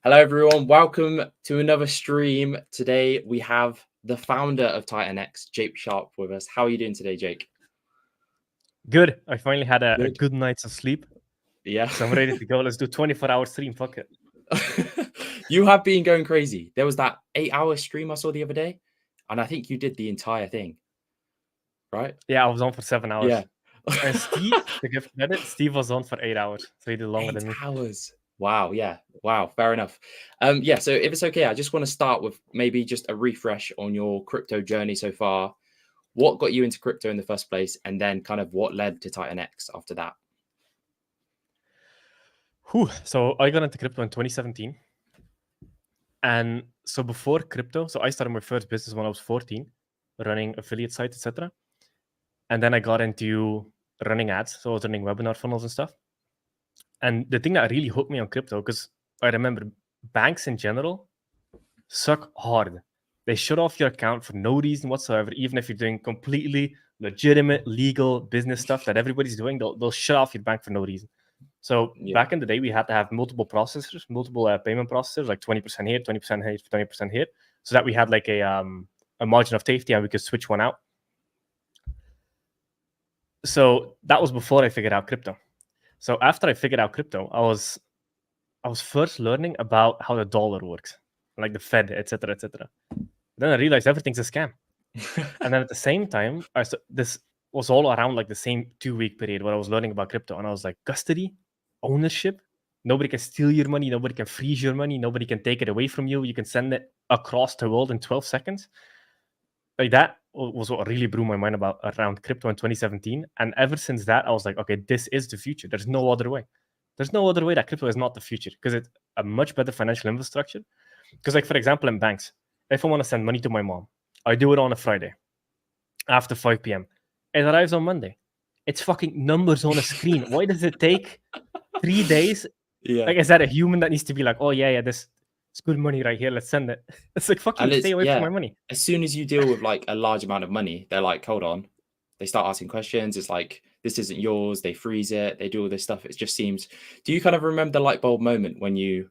Hello, everyone. Welcome to another stream. Today we have the founder of Titanx, Sharpe, with us. How are you doing today, Jake? Good. I finally had a good night's of sleep. Yeah. So I'm ready to go. Let's do 24-hour stream. Fuck it. You have been going crazy. There was that 8-hour stream I saw the other day, and I think you did the entire thing, right? Yeah, I was on for 7 hours. Yeah. And Steve, to give credit, Steve was on for 8 hours. So he did longer than me. 8 hours. Wow. Yeah. Wow. Fair enough. Yeah. So if it's okay, I just want to start with maybe just a refresh on your crypto journey so far. What got you into crypto in the first place, and then kind of what led to Titanx after that? So I got into crypto in 2017. And so before crypto, so I started my first business when I was 14, running affiliate sites, etc. And then I got into running ads. So I was running webinar funnels and stuff. And the thing that really hooked me on crypto, because I remember banks in general suck hard. They shut off your account for no reason whatsoever, even if you're doing completely legitimate, legal business stuff that everybody's doing. They'll shut off your bank for no reason. So back in the day, we had to have multiple processors, multiple payment processors, like 20% here, 20% here, 20% here, so that we had like a margin of safety and we could switch one out. So that was before I figured out crypto. So after I figured out crypto, I was first learning about how the dollar works, like the Fed, etc., etc. Then I realized everything's a scam. And then at the same time, this was all around like the same 2-week period where I was learning about crypto, and I was like, custody, ownership. Nobody can steal your money. Nobody can freeze your money. Nobody can take it away from you. You can send it across the world in 12 seconds. Like that was what really blew my mind around crypto in 2017. And ever since that, I was like, okay, this is the future. There's no other way. There's no other way that crypto is not the future, because it's a much better financial infrastructure. Because, like, for example, in banks, if I want to send money to my mom, I do it on a Friday after 5 p.m. It arrives on Monday. It's fucking numbers on a screen. Why does it take 3 days? Yeah. Like, is that a human that needs to be like, oh, yeah, this it's good money right here. Let's send it. It's like, fucking stay away from my money. As soon as you deal with like a large amount of money, they're like, hold on. They start asking questions. It's like, this isn't yours. They freeze it. They do all this stuff. It just seems. Do you kind of remember the light bulb moment when you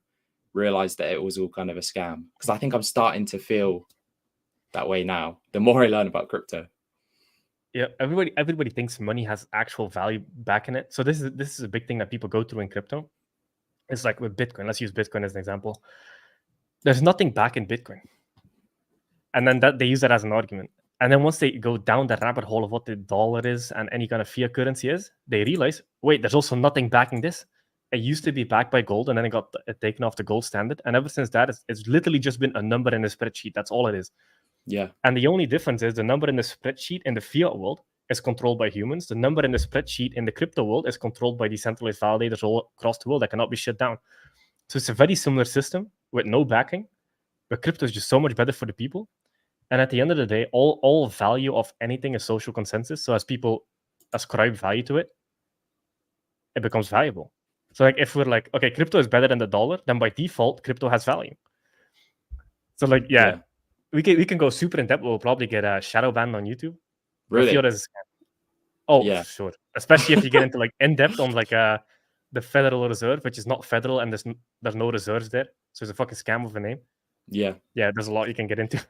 realized that it was all kind of a scam? Because I think I'm starting to feel that way now. The more I learn about crypto. Yeah, everybody thinks money has actual value back in it. So this is a big thing that people go through in crypto. It's like with Bitcoin. Let's use Bitcoin as an example. There's nothing back in Bitcoin. And then they use that as an argument. And then once they go down that rabbit hole of what the dollar is and any kind of fiat currency is, they realize, wait, there's also nothing backing this. It used to be backed by gold, and then it got taken off the gold standard. And ever since that, it's literally just been a number in a spreadsheet. That's all it is. Yeah. And the only difference is the number in the spreadsheet in the fiat world is controlled by humans. The number in the spreadsheet in the crypto world is controlled by decentralized validators all across the world that cannot be shut down. So it's a very similar system with no backing, but crypto is just so much better for the people. And at the end of the day, all value of anything is social consensus. So as people ascribe value to it, it becomes valuable. So like if we're like, okay, crypto is better than the dollar, then by default, crypto has value. So like, yeah. We can go super in depth. We'll probably get a shadow banned on YouTube. Really? Fiat is a scam. Oh, yeah. Sure. Especially if you get into like in depth on like the Federal Reserve, which is not federal, and there's no reserves there. So it's a fucking scam of a name. Yeah. Yeah, there's a lot you can get into.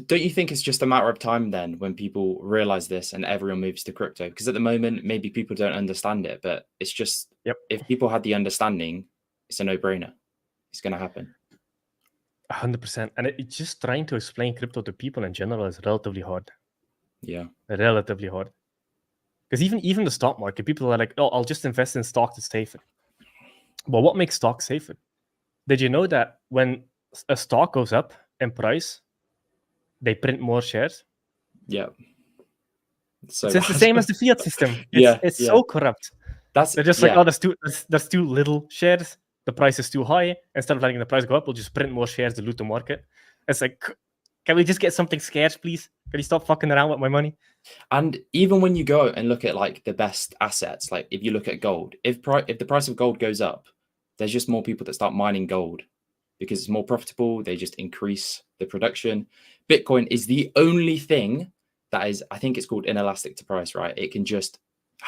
Don't you think it's just a matter of time then when people realize this and everyone moves to crypto? Because at the moment, maybe people don't understand it, but it's just, if people had the understanding, it's a no-brainer. It's going to happen. 100%. And it's just trying to explain crypto to people in general is relatively hard. Yeah. Relatively hard. Because even the stock market, people are like, oh, I'll just invest in stocks, it's safer. But what makes stocks safer? Did you know that when a stock goes up in price, they print more shares? Yeah. It's the same as the fiat system. It's so corrupt. They're just like, oh, there's too little shares. The price is too high. Instead of letting the price go up, we'll just print more shares to loot the market. It's like, can we just get something scarce, please? Can you stop fucking around with my money? And even when you go and look at like the best assets, like if you look at gold, if the price of gold goes up, there's just more people that start mining gold because it's more profitable. They just increase the production. Bitcoin is the only thing that is, I think it's called inelastic to price, right? It can just,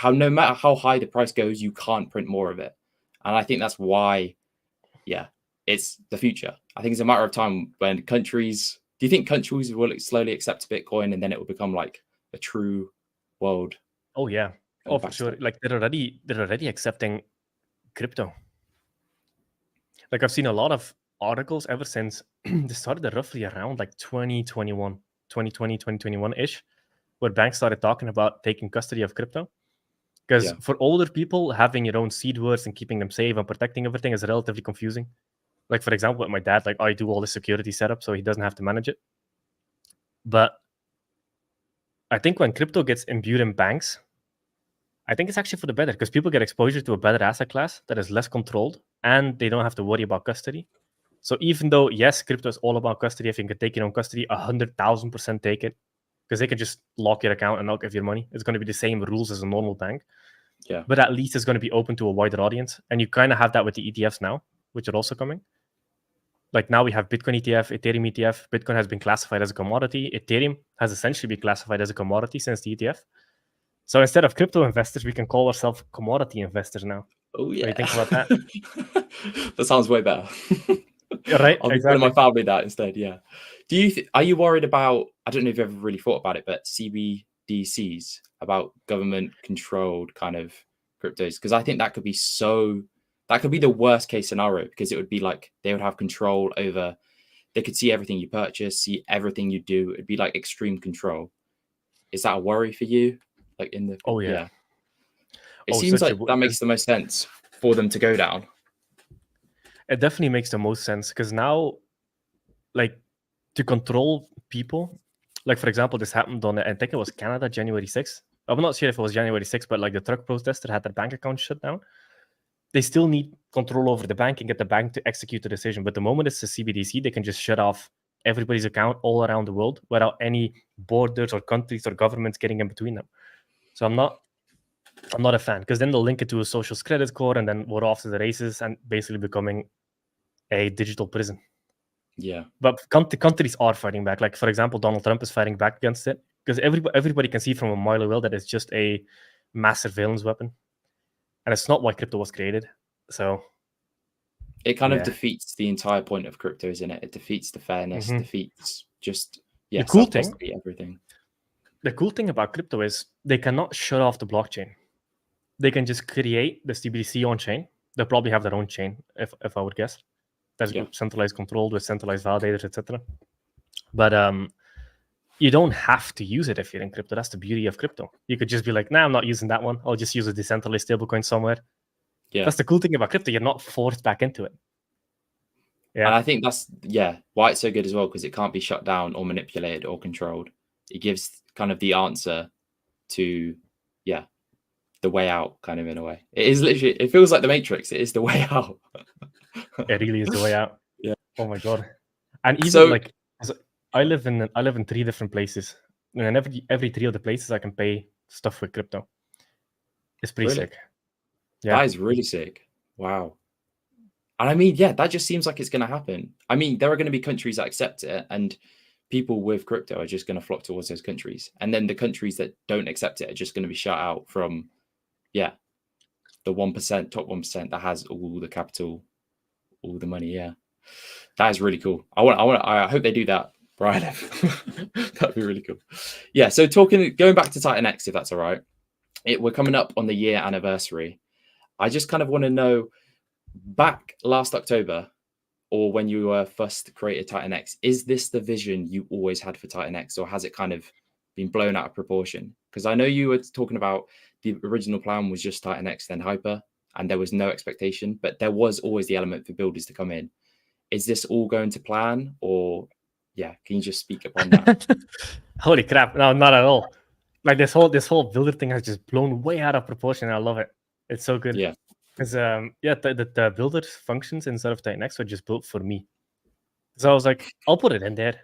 no matter how high the price goes, you can't print more of it. And I think that's why, it's the future. I think it's a matter of time when countries. Do you think countries will slowly accept Bitcoin and then it will become like a true world? Oh yeah. Kind Oh, of for sure. backstop? Like they're already accepting crypto. Like I've seen a lot of articles ever since they started roughly around like 2021, 2020, 2021-ish, where banks started talking about taking custody of crypto. Because Yeah, for older people, having your own seed words and keeping them safe and protecting everything is relatively confusing. Like, for example, with my dad, like I do all the security setup so he doesn't have to manage it. But I think when crypto gets imbued in banks, I think it's actually for the better because people get exposure to a better asset class that is less controlled and they don't have to worry about custody. So even though, yes, crypto is all about custody, if you can take your own custody, 100,000% take it because they can just lock your account and not give your money. It's going to be the same rules as a normal bank. yeah. But at least it's going to be open to a wider audience. And you kind of have that with the ETFs now, which are also coming. Like now we have Bitcoin ETF, Ethereum ETF. Bitcoin has been classified as a commodity. Ethereum has essentially been classified as a commodity since the ETF. So instead of crypto investors, we can call ourselves commodity investors now. Oh What do you yeah, think about that? that sounds way better. Yeah, right, I'll be telling my exactly. family that instead. Yeah. Do you are you worried about? I don't know if you've ever really thought about it, but CBDCs, about government controlled kind of cryptos, because I think that could be so. That could be the worst case scenario because it would be like they would have control over. They could see everything you purchase, see everything you do. It'd be like extreme control. Is that a worry for you? Like in the Oh yeah. yeah, it Oh, seems such a like that makes the most sense for them to go down. it definitely makes the most sense because now, like, to control people, like for example, this happened on I think it was Canada, January 6th. I'm not sure if it was January 6th, but like the truck protester had their bank account shut down. They still need control over the bank and get the bank to execute the decision. But the moment it's a CBDC, they can just shut off everybody's account all around the world without any borders or countries or governments getting in between them. So I'm not a fan because then they'll link it to a social credit score and then we're off to the races and basically becoming a digital prison. Yeah. But countries are fighting back. Like, for example, Donald Trump is fighting back against it because everybody can see from a mile away that it's just a mass surveillance weapon. And it's not why crypto was created. So, It kind of yeah. defeats the entire point of crypto, isn't it? It defeats the fairness, defeats just, The cool thing, self-custody, everything. the cool thing about crypto is they cannot shut off the blockchain. They can just create the CBDC on chain. They'll probably have their own chain, if I would guess. That's Yeah. centralized controlled with centralized validators, etc. But you don't have to use it if you're in crypto. That's the beauty of crypto. You could just be like, nah, I'm not using that one. I'll just use a decentralized stablecoin somewhere. Yeah. That's the cool thing about crypto. You're not forced back into it. And Yeah. I think that's, why it's so good as well, because it can't be shut down or manipulated or controlled. It gives kind of the answer to, the way out, kind of in a way. It is literally, it feels like the Matrix. It is the way out. It really is the way out. Yeah. Oh my god. And even So, like I live in 3 different places. And in every 3 of the places I can pay stuff with crypto. It's pretty really, sick. Yeah. that is really sick. Wow. And I mean, that just seems like it's going to happen. I mean, there are going to be countries that accept it, and people with crypto are just going to flock towards those countries. And then the countries that don't accept it are just going to be shut out from, the 1%, top 1% that has all the capital, all the money. Yeah, that is really cool. I hope they do that, Brian. That'd be really cool. Yeah. So going back to Titanx, if that's all right. We're coming up on the year anniversary. I just kind of want to know, back last October, or when you first created Titanx, is this the vision you always had for Titanx, or has it kind of been blown out of proportion? Because I know you were talking about the original plan was just Titanx, then Hyper, and there was no expectation, but there was always the element for builders to come in. Is this all going to plan, or can you just speak upon that? Holy crap. No, not at all. Like this whole builder thing has just blown way out of proportion. I love it. It's so good. Yeah, Because the builder's functions inside of Titanx were just built for me. So I was like, I'll put it in there.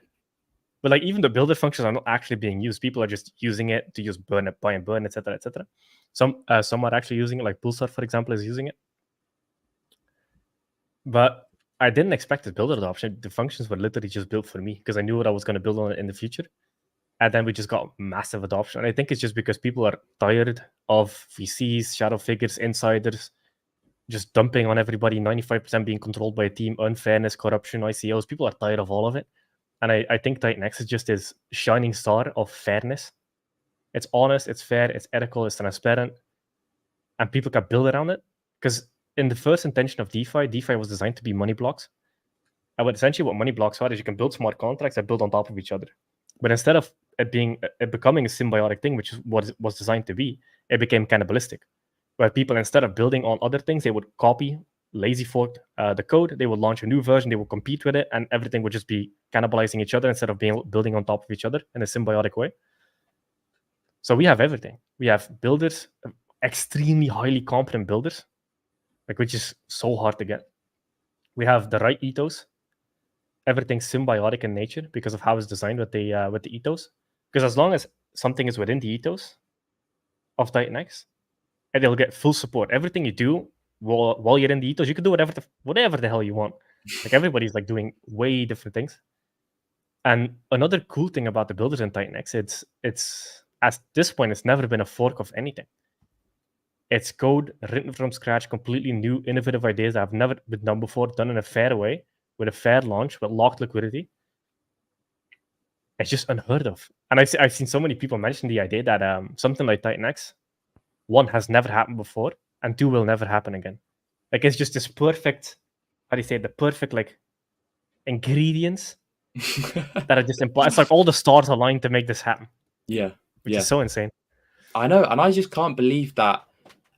But like even the builder functions are not actually being used. People are just using it to just burn it, buy and burn, etc., etc. Some are actually using it, like Pulsar, for example, is using it. But I didn't expect the builder adoption. The functions were literally just built for me because I knew what I was going to build on it in the future. And then we just got massive adoption. And I think it's just because people are tired of VCs, shadow figures, insiders just dumping on everybody, 95% being controlled by a team, unfairness, corruption, ICOs. People are tired of all of it. And I think Titanx is just this shining star of fairness. It's honest, it's fair, it's ethical, it's transparent, and people can build around it. Because in the first intention of DeFi was designed to be money blocks. And what money blocks are is you can build smart contracts that build on top of each other. But instead of it becoming a symbiotic thing, which is what it was designed to be, it became cannibalistic. Where people, instead of building on other things, they would copy, lazy fork the code, they would launch a new version, they would compete with it, and everything would just be cannibalizing each other instead of building on top of each other in a symbiotic way. So we have everything. We have builders, extremely highly competent builders, which is so hard to get. We have the right ethos. Everything's symbiotic in nature because of how it's designed with the ethos. Because as long as something is within the ethos of Titanx, and they'll get full support. Everything you do while you're in the ethos, you can do whatever the hell you want. Everybody's doing way different things. And another cool thing about the builders in Titanx, it's at this point, it's never been a fork of anything. It's code written from scratch, completely new, innovative ideas that have never been done before, done in a fair way, with a fair launch, with locked liquidity. It's just unheard of. And I've seen so many people mention the idea that something like Titanx, 1, has never happened before, and 2, will never happen again. It's just this perfect, the perfect ingredients that are just implied. It's like all the stars aligned to make this happen. Yeah. Which is so insane. I know, and I just can't believe that.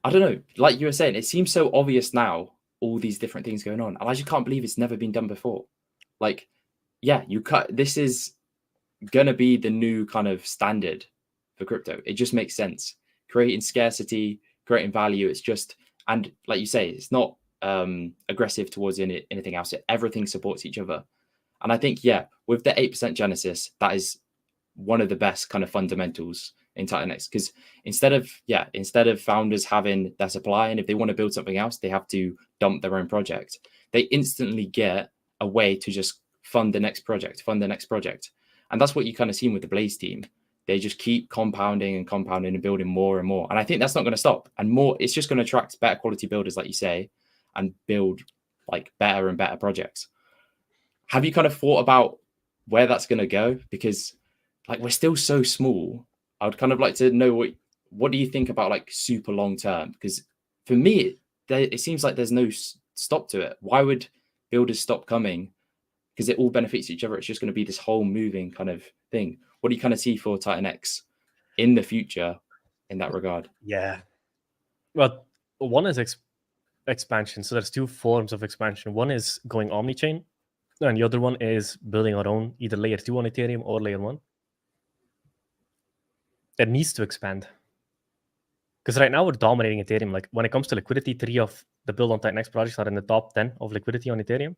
I don't know, like you were saying, it seems so obvious now, all these different things going on, and I just can't believe it's never been done before. This is gonna be the new kind of standard for crypto. It just makes sense. Creating scarcity, creating value. It's just, and like you say, it's not aggressive towards anything else. Everything supports each other. And I think, with the 8% Genesis, that is one of the best kind of fundamentals in Titanx, because instead of founders having their supply, and if they want to build something else, they have to dump their own project, they instantly get a way to just fund the next project. And that's what you kind of seen with the Blaze team. They just keep compounding and building more and more. And I think that's not going to stop. And more, it's just going to attract better quality builders, like you say, and build better and better projects. Have you kind of thought about where that's going to go? Because we're still so small. I would kind of like to know what do you think about super long term? Because for me, it seems like there's no stop to it. Why would builders stop coming? Because it all benefits each other. It's just going to be this whole moving kind of thing. What do you kind of see for Titanx in the future in that regard? Yeah. Well, one is expansion. So there's 2 forms of expansion. One is going omni-chain, and the other one is building our own, either layer 2 on Ethereum or layer 1. It needs to expand. Because right now we're dominating Ethereum. When it comes to liquidity, 3 of the build on Titanx projects are in the top 10 of liquidity on Ethereum.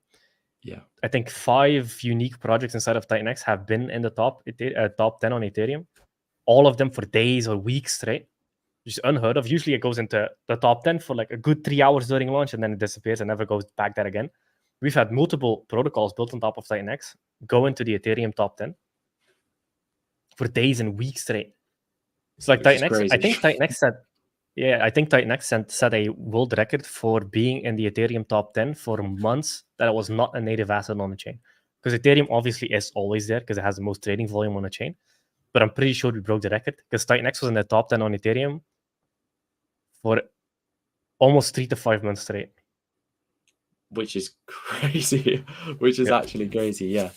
Yeah, I think 5 unique projects inside of Titanx have been in the top 10 on Ethereum. All of them for days or weeks straight, which is unheard of. Usually it goes into the top 10 for a good 3 hours during launch, and then it disappears and never goes back there again. We've had multiple protocols built on top of Titanx go into the Ethereum top 10 for days and weeks straight. It's Titanx. I think Titanx set a world record for being in the Ethereum top 10 for months that it was not a native asset on the chain. Because Ethereum obviously is always there because it has the most trading volume on the chain. But I'm pretty sure we broke the record because Titanx was in the top 10 on Ethereum for almost 3 to 5 months straight. Which is crazy. Actually crazy, yeah.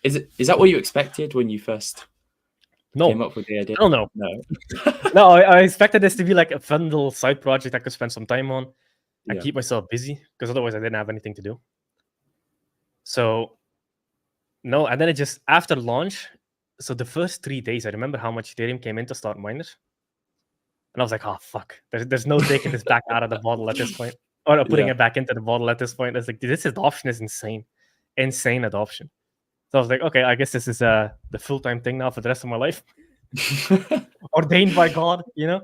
Is that what you expected when you first came up with the idea? No. No, I expected this to be a fun little side project I could spend some time on and keep myself busy, because otherwise I didn't have anything to do. So, no, and then it just, after launch, so the first 3 days, I remember how much Ethereum came in to start miners. And I was like, oh, fuck. There's no taking this back out of the bottle at this point. Or putting it back into the bottle at this point. It's this adoption is insane. Insane adoption. So I was like, okay, I guess this is the full-time thing now for the rest of my life. Ordained by God, Yeah.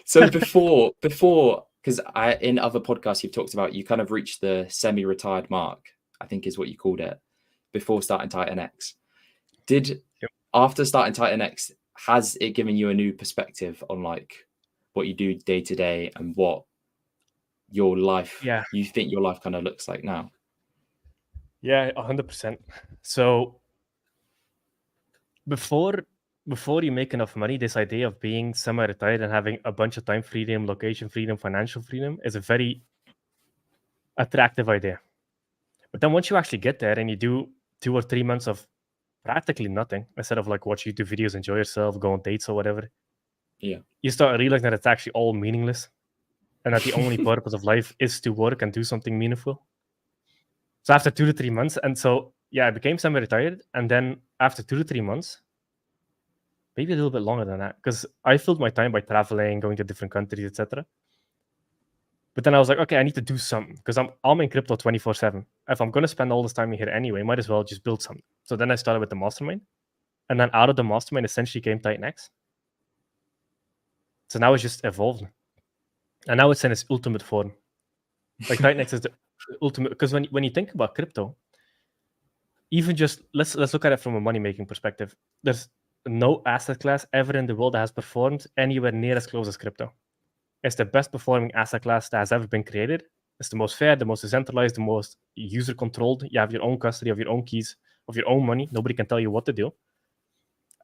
So before, because in other podcasts you've talked about, you kind of reached the semi-retired mark, I think is what you called it, before starting Titanx. After starting Titanx, has it given you a new perspective on what you do day to day and what your life, Yeah. you think your life kind of looks like now? Yeah, 100%. So before you make enough money, this idea of being semi-retired and having a bunch of time freedom, location freedom, financial freedom is a very attractive idea. But then once you actually get there and you do 2 or 3 months of practically nothing, instead of like watch YouTube videos, enjoy yourself, go on dates or whatever, Yeah. you start realizing that it's actually all meaningless and that the only purpose of life is to work and do something meaningful. So after 2 to 3 months, and so yeah, I became semi-retired, and then after 2 to 3 months, maybe a little bit longer than that, because I filled my time by traveling, going to different countries, etc. But then I was like, okay, I need to do something because I'm in crypto 24/7. If I'm gonna spend all this time here anyway, might as well just build something. So then I started with the mastermind, and then out of the mastermind essentially came Titanx. So now it's just evolved, and now it's in its ultimate form. Like Titanx is the ultimate, because when you think about crypto, even just let's look at it from a money making perspective. There's no asset class ever in the world that has performed anywhere near as close as crypto. It's the best performing asset class that has ever been created. It's the most fair, the most decentralized, the most user controlled. You have your own custody of your own keys, of your own money. Nobody can tell you what to do.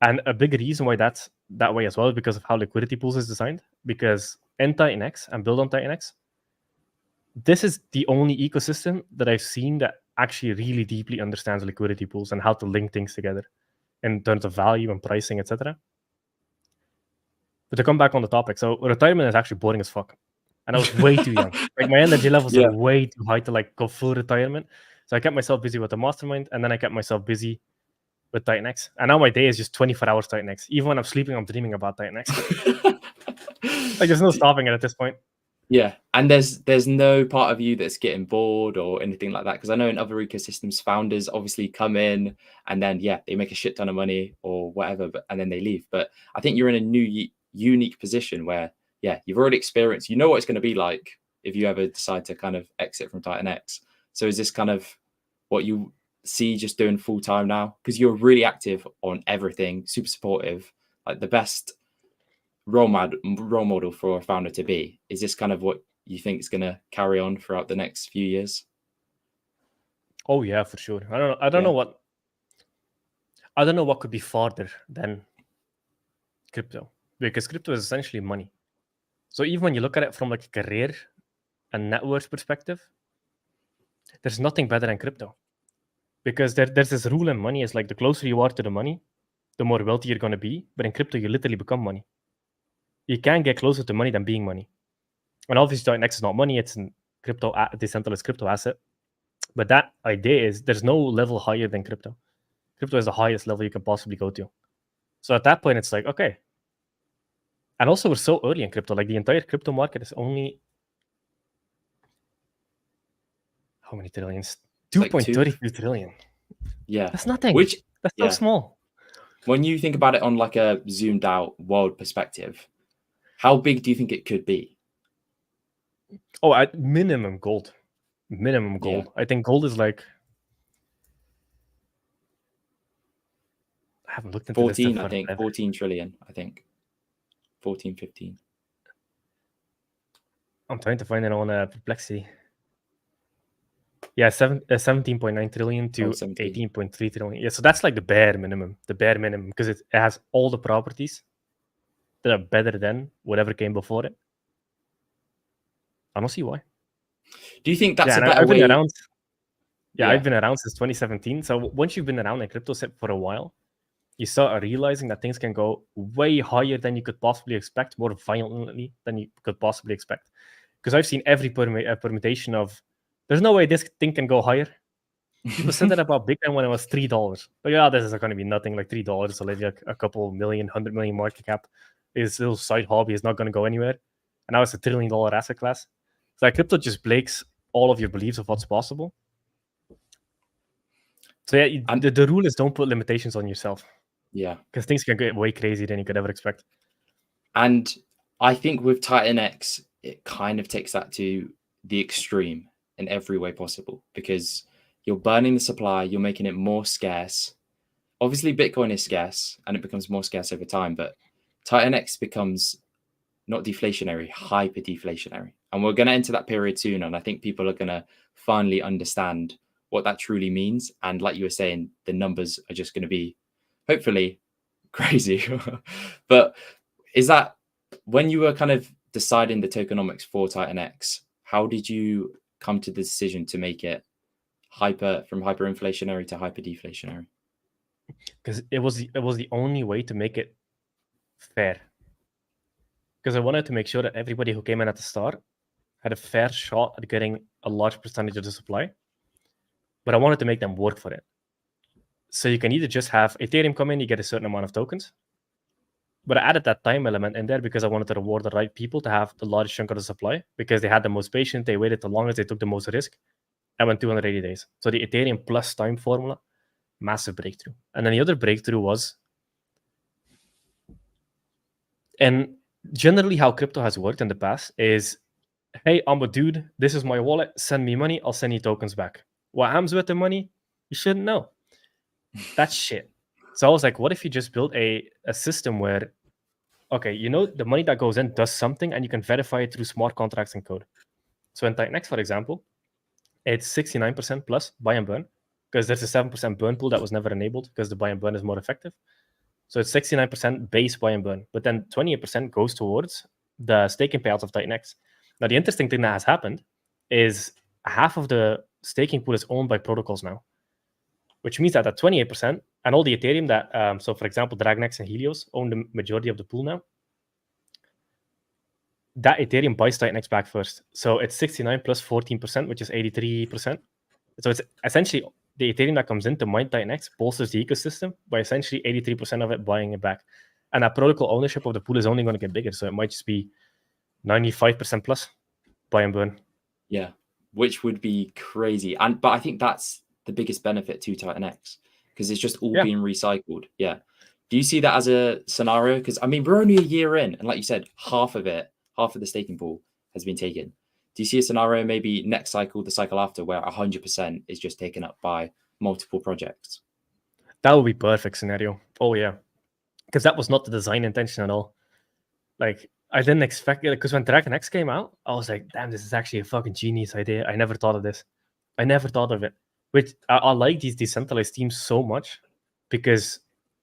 And a big reason why that's that way as well is because of how liquidity pools is designed. Because in Titanx and build on Titanx, this is the only ecosystem that I've seen that actually really deeply understands liquidity pools and how to link things together in terms of value and pricing, etc. But to come back on the topic, so retirement is actually boring as fuck. And I was way too young. Like my energy levels Yeah. are way too high to like go full retirement. So I kept myself busy with the mastermind, and then I kept myself busy with Titanx. And now my day is just 24 hours Titanx. Even when I'm sleeping, I'm dreaming about Titanx. Like there's no stopping it at this point. Yeah, and there's no part of you that's getting bored or anything like that, because I know in other ecosystems, founders obviously come in and then they make a shit ton of money or whatever, and then they leave. But I think you're in a new unique position where you've already experienced, you know what it's going to be like if you ever decide to kind of exit from Titanx. So is this kind of what you see just doing full time now? Because you're really active on everything, super supportive, like the best role model for a founder to be. Is this kind of what you think is going to carry on throughout the next few years? Oh yeah, for sure. I don't know what could be farther than crypto, because crypto is essentially money. So even when you look at it from like a career and net worth perspective, there's nothing better than crypto. Because there's this rule in money is like the closer you are to the money, the more wealthy you're going to be. But in crypto, you literally become money. You can't get closer to money than being money. And obviously, Titanx is not money; it's a decentralized crypto asset. But that idea is there's no level higher than crypto. Crypto is the highest level you can possibly go to. So at that point, it's like okay. And also, we're so early in crypto. Like the entire crypto market is only how many trillions? 2.32 trillion. Yeah, That's nothing. which That's so small. When you think about it on like a zoomed out world perspective, how big do you think it could be? Oh, at minimum gold. Minimum gold. I think gold is like I haven't looked into 14, this I think. forever. 14 trillion, I think. 14, 15. I'm trying to find it on Perplexity. Yeah, 17.9 trillion to 18.3 trillion. Yeah, so that's like the bare minimum. The bare minimum, because it has all the properties that are better than whatever came before it. I don't see why. Do you think that's a and better I've been way? around. Yeah, I've been around since 2017. So once you've been around in crypto for a while, you start realizing that things can go way higher than you could possibly expect, more violently than you could possibly expect. Because I've seen every permutation of, there's no way this thing can go higher. People said that about Bitcoin when it was $3. Like, yeah, this is going to be nothing, like $3. So maybe a couple million, 100 million market cap. His little side hobby is not going to go anywhere. And now it's $1 trillion asset class. So like, crypto just breaks all of your beliefs of what's possible. So yeah, the rule is don't put limitations on yourself. Yeah. Because things can get way crazier than you could ever expect. And I think with Titanx, it kind of takes that to the extreme in every way possible, because you're burning the supply, you're making it more scarce. Obviously, Bitcoin is scarce and it becomes more scarce over time, but Titanx becomes not deflationary, hyper deflationary. And we're going to enter that period soon. And I think people are going to finally understand what that truly means. And like you were saying, the numbers are just going to be hopefully crazy. But is that when you were kind of deciding the tokenomics for Titanx, how did you come to the decision to make it from hyperinflationary to hyperdeflationary? Because it was the only way to make it fair. Because I wanted to make sure that everybody who came in at the start had a fair shot at getting a large percentage of the supply, but I wanted to make them work for it. So you can either just have Ethereum come in, you get a certain amount of tokens, but I added that time element in there because I wanted to reward the right people to have the largest chunk of the supply because they had the most patience, they waited the longest, they took the most risk. I went 280 days. So the Ethereum plus time formula, massive breakthrough. And then the other breakthrough was, and generally how crypto has worked in the past is, hey, I'm a dude, this is my wallet, send me money, I'll send you tokens back. What happens with the money? You shouldn't know. That's shit. So I was like, what if you just build a system where, okay, you know, the money that goes in does something and you can verify it through smart contracts and code. So in Titanx, for example, it's 69% plus buy and burn because there's a 7% burn pool that was never enabled because the buy and burn is more effective. So it's 69% base buy and burn, but then 28% goes towards the staking payouts of Titanx. Now, the interesting thing that has happened is half of the staking pool is owned by protocols now, which means that at 28%, and all the Ethereum that, so for example, Dragonex and Helios own the majority of the pool now, that Ethereum buys Titanx back first. So it's 69 plus 14%, which is 83%. So it's essentially the Ethereum that comes in to mine Titanx bolsters the ecosystem by essentially 83% of it buying it back. And that protocol ownership of the pool is only going to get bigger. So it might just be 95% plus buy and burn. Yeah, which would be crazy. But I think that's the biggest benefit to Titanx because it's just all being recycled. Yeah. Do you see that as a scenario? Because I mean, we're only a year in, and like you said, half of the staking pool has been taken. Do you see a scenario maybe next cycle, the cycle after, where 100% is just taken up by multiple projects? That would be perfect scenario. Oh yeah, because that was not the design intention at all. Like I didn't expect it because when Dragonex came out, I was like, damn, this is actually a fucking genius idea. I never thought of this. I never thought of it. Which I like these decentralized teams so much because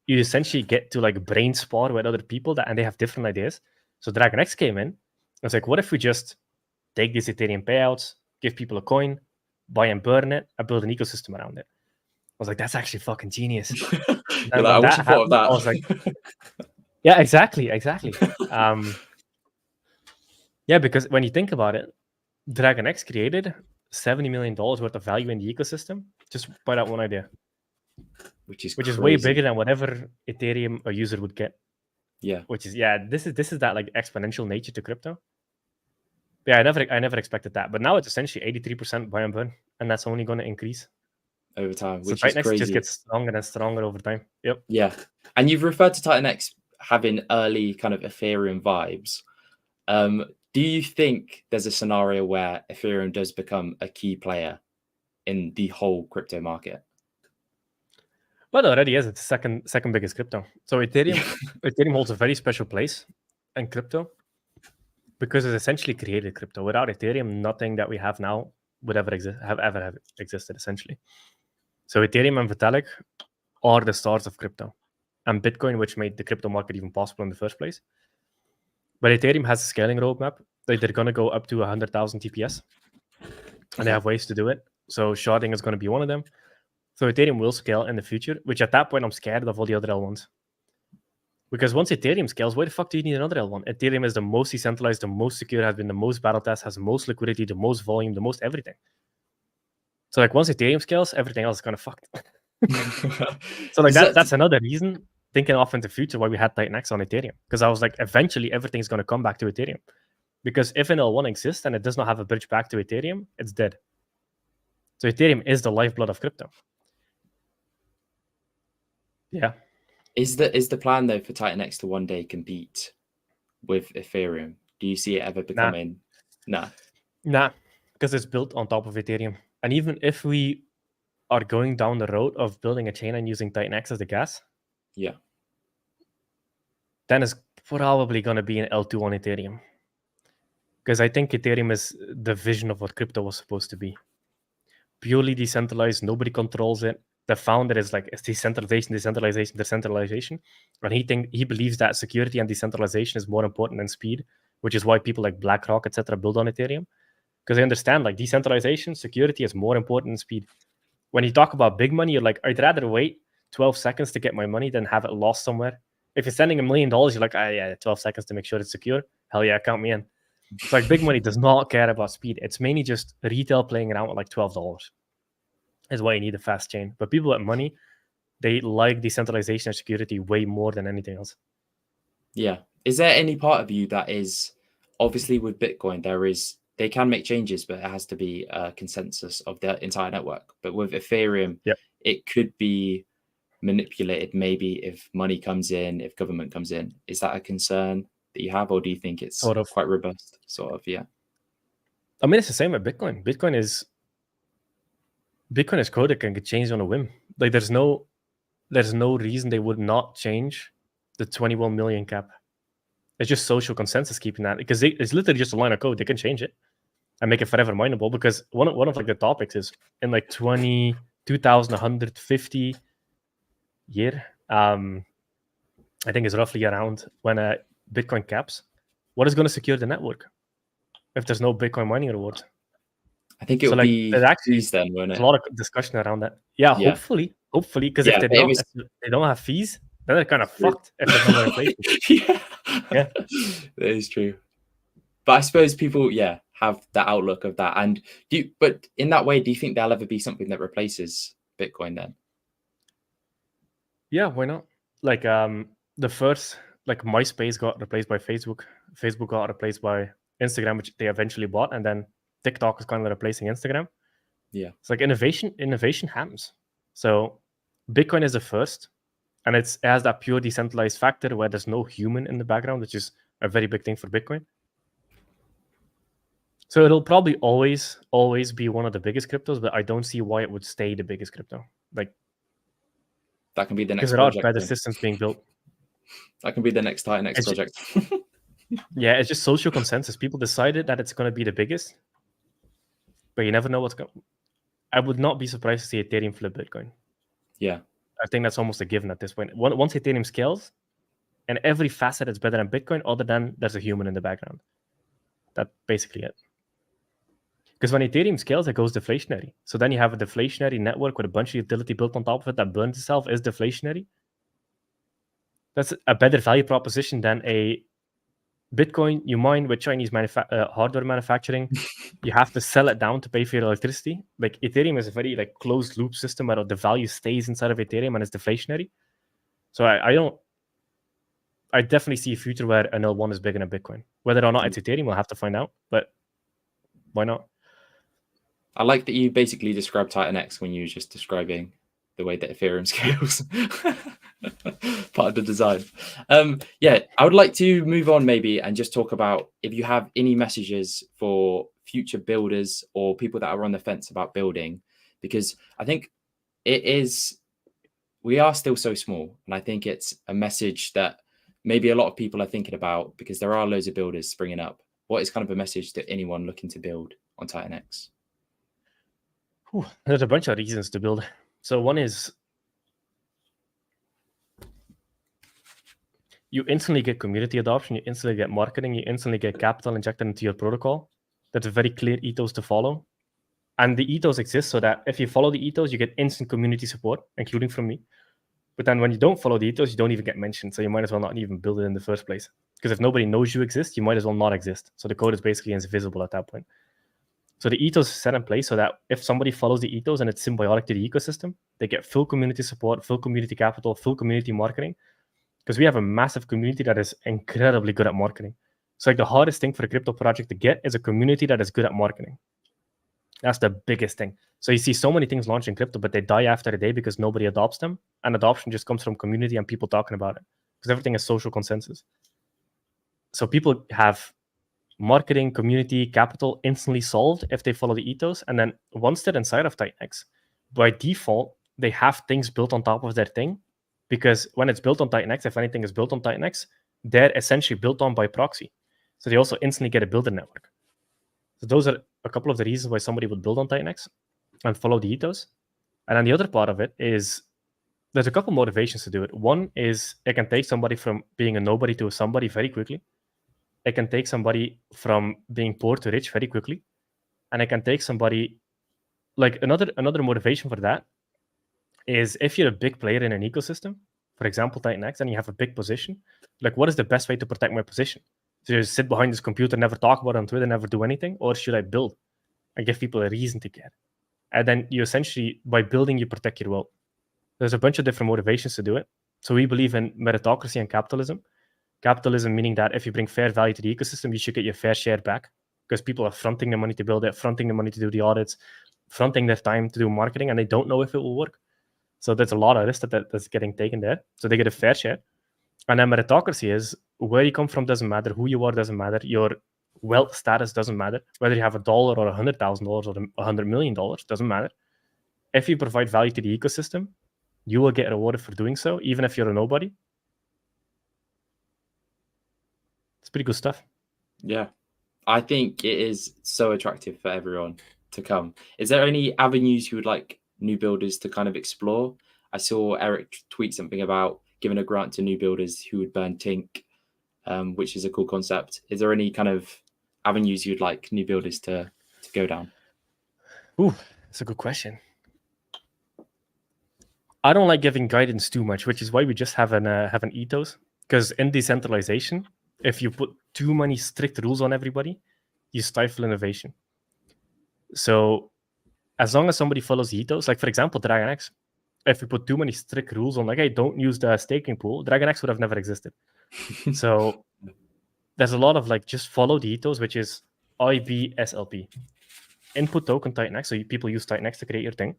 you essentially get to like brain spar with other people and they have different ideas. So Dragonex came in. I was like, what if we just take these Ethereum payouts, give people a coin, buy and burn it, and build an ecosystem around it? I was like, that's actually fucking genius. And I wish I thought of that. I was like, yeah, exactly. Yeah, because when you think about it, Dragonex created $70 million worth of value in the ecosystem just by that one idea. Which is way bigger than whatever Ethereum a user would get. Yeah. Which is this is that like exponential nature to crypto. Yeah, I never expected that. But now it's essentially 83% buy and burn, and that's only going to increase over time. So Titanx just gets stronger and stronger over time. Yep. Yeah. And you've referred to Titanx having early kind of Ethereum vibes. Do you think there's a scenario where Ethereum does become a key player in the whole crypto market? Well, it already is. It's the second biggest crypto. So Ethereum holds a very special place in crypto because it essentially created crypto. Without Ethereum, nothing that we have now would ever have existed, essentially. So Ethereum and Vitalik are the stars of crypto. And Bitcoin, which made the crypto market even possible in the first place. But Ethereum has a scaling roadmap. They're going to go up to 100,000 TPS. And they have ways to do it. So sharding is going to be one of them. So Ethereum will scale in the future, which at that point, I'm scared of all the other L1s. Because once Ethereum scales, why the fuck do you need another L1? Ethereum is the most decentralized, the most secure, has been the most battle test, has the most liquidity, the most volume, the most everything. So like once Ethereum scales, everything else is kind of fucked. So like that's another reason, thinking off into the future, why we had Titanx on Ethereum. Because I was like, eventually everything's going to come back to Ethereum. Because if an L1 exists and it does not have a bridge back to Ethereum, it's dead. So Ethereum is the lifeblood of crypto. Yeah. Is the plan though for Titanx to one day compete with Ethereum? Do you see it ever becoming? Nah, because it's built on top of Ethereum. And even if we are going down the road of building a chain and using Titanx as the gas, yeah, then probably going to be an L2 on Ethereum. Because I think Ethereum is the vision of what crypto was supposed to be. Purely decentralized, nobody controls it. The founder is like, it's decentralization, decentralization, decentralization. And he believes that security and decentralization is more important than speed, which is why people like BlackRock, etc., build on Ethereum. Because they understand like decentralization, security is more important than speed. When you talk about big money, you're like, I'd rather wait 12 seconds to get my money than have it lost somewhere. If you're sending $1 million, you're like, yeah, 12 seconds to make sure it's secure. Hell yeah, count me in. It's like big money does not care about speed. It's mainly just retail playing around with like $12 is why you need a fast chain. But people with money, they like decentralization and security way more than anything else. Yeah. Is there any part of you that is obviously with Bitcoin, they can make changes, but it has to be a consensus of the entire network. But with Ethereum, it could be manipulated maybe if money comes in, if government comes in. Is that a concern that you have, or do you think it's sort of quite robust? Sort of, yeah. I mean, it's the same with Bitcoin. Bitcoin is code that can get changed on a whim. Like there's no reason they would not change the 21 million cap. It's just social consensus keeping that, because it's literally just a line of code. They can change it and make it forever mineable. Because one of like the topics is in like 2150 year, I think is roughly around when Bitcoin caps. What is going to secure the network if there's no Bitcoin mining reward? I think it would be fees then, won't it? There's a lot of discussion around that. Yeah. Hopefully, because if they don't have fees, then they're kind of fucked if there's no inflation. Yeah, that is true. But I suppose people, have the outlook of that. And but in that way, do you think there'll ever be something that replaces Bitcoin then? Yeah, why not? Like the first, like MySpace got replaced by Facebook. Facebook got replaced by Instagram, which they eventually bought, and then TikTok is kind of replacing Instagram. Yeah, it's like innovation happens. So Bitcoin is the first, and it has that pure decentralized factor where there's no human in the background, which is a very big thing for Bitcoin. So it'll probably always be one of the biggest cryptos, but I don't see why it would stay the biggest crypto. Like that can be the next project. Because there are better systems being built. That can be the next Titanx project. Yeah, it's just social consensus. People decided that it's going to be the biggest, but you never know what's going. I would not be surprised to see Ethereum flip Bitcoin. Yeah, I think that's almost a given at this point. Once Ethereum scales, and every facet is better than Bitcoin, other than there's a human in the background. That's basically it. Because when Ethereum scales, it goes deflationary. So then you have a deflationary network with a bunch of utility built on top of it that burns itself, is deflationary. That's a better value proposition than a Bitcoin you mine with Chinese hardware manufacturing. You have to sell it down to pay for your electricity. Like Ethereum is a very like closed loop system where the value stays inside of Ethereum and it's deflationary. So I definitely see a future where an L1 is bigger than Bitcoin. Whether or not it's Ethereum, we'll have to find out. But why not? I like that you basically described Titanx when you were just describing the way that Ethereum scales. Part of the design. I would like to move on maybe and just talk about if you have any messages for future builders or people that are on the fence about building, because I think we are still so small, and I think it's a message that maybe a lot of people are thinking about, because there are loads of builders springing up. What is kind of a message to anyone looking to build on Titanx? There's a bunch of reasons to build. So one is you instantly get community adoption, you instantly get marketing, you instantly get capital injected into your protocol. That's a very clear ethos to follow. And the ethos exists so that if you follow the ethos, you get instant community support, including from me. But then when you don't follow the ethos, you don't even get mentioned. So you might as well not even build it in the first place. Because if nobody knows you exist, you might as well not exist. So the code is basically invisible at that point. So the ethos is set in place so that if somebody follows the ethos and it's symbiotic to the ecosystem, they get full community support, full community capital, full community marketing. Because we have a massive community that is incredibly good at marketing. So like the hardest thing for a crypto project to get is a community that is good at marketing. That's the biggest thing. So you see so many things launch in crypto, but they die after a day because nobody adopts them. And adoption just comes from community and people talking about it. Because everything is social consensus. So people have marketing, community, capital instantly solved if they follow the ethos. And then once they're inside of Titanx, by default, they have things built on top of their thing. Because when it's built on Titanx, if anything is built on Titanx, they're essentially built on by proxy. So they also instantly get a builder network. So those are a couple of the reasons why somebody would build on Titanx and follow the ethos. And then the other part of it is there's a couple motivations to do it. One is it can take somebody from being a nobody to a somebody very quickly. It can take somebody from being poor to rich very quickly. And it can take somebody, like another motivation for that is if you're a big player in an ecosystem, for example, Titanx, and you have a big position, like what is the best way to protect my position? So you sit behind this computer, never talk about it on Twitter, never do anything? Or should I build and give people a reason to care? And then you essentially, by building, you protect your wealth. There's a bunch of different motivations to do it. So we believe in meritocracy and capitalism. Capitalism meaning that if you bring fair value to the ecosystem, you should get your fair share back because people are fronting the money to build it, fronting the money to do the audits, fronting their time to do marketing, and they don't know if it will work. So there's a lot of risk that's getting taken there. So they get a fair share. And then meritocracy is where you come from doesn't matter, who you are doesn't matter, your wealth status doesn't matter, whether you have $1 or $100,000 or $100 million doesn't matter. If you provide value to the ecosystem, you will get rewarded for doing so, even if you're a nobody. It's pretty good stuff. Yeah. I think it is so attractive for everyone to come. Is there any avenues you would like new builders to kind of explore? I saw Eric tweet something about giving a grant to new builders who would burn Tink, which is a cool concept. Is there any kind of avenues you'd like new builders to go down? Ooh, that's a good question. I don't like giving guidance too much, which is why we just have an ethos. Because in decentralization, if you put too many strict rules on everybody, you stifle innovation. So as long as somebody follows the ethos, like for example, Dragonx, if we put too many strict rules on, like, hey, don't use the staking pool, Dragonx would have never existed. So there's a lot of like, just follow the ethos, which is IBSLP. Input token Titanx, so people use Titanx to create your thing.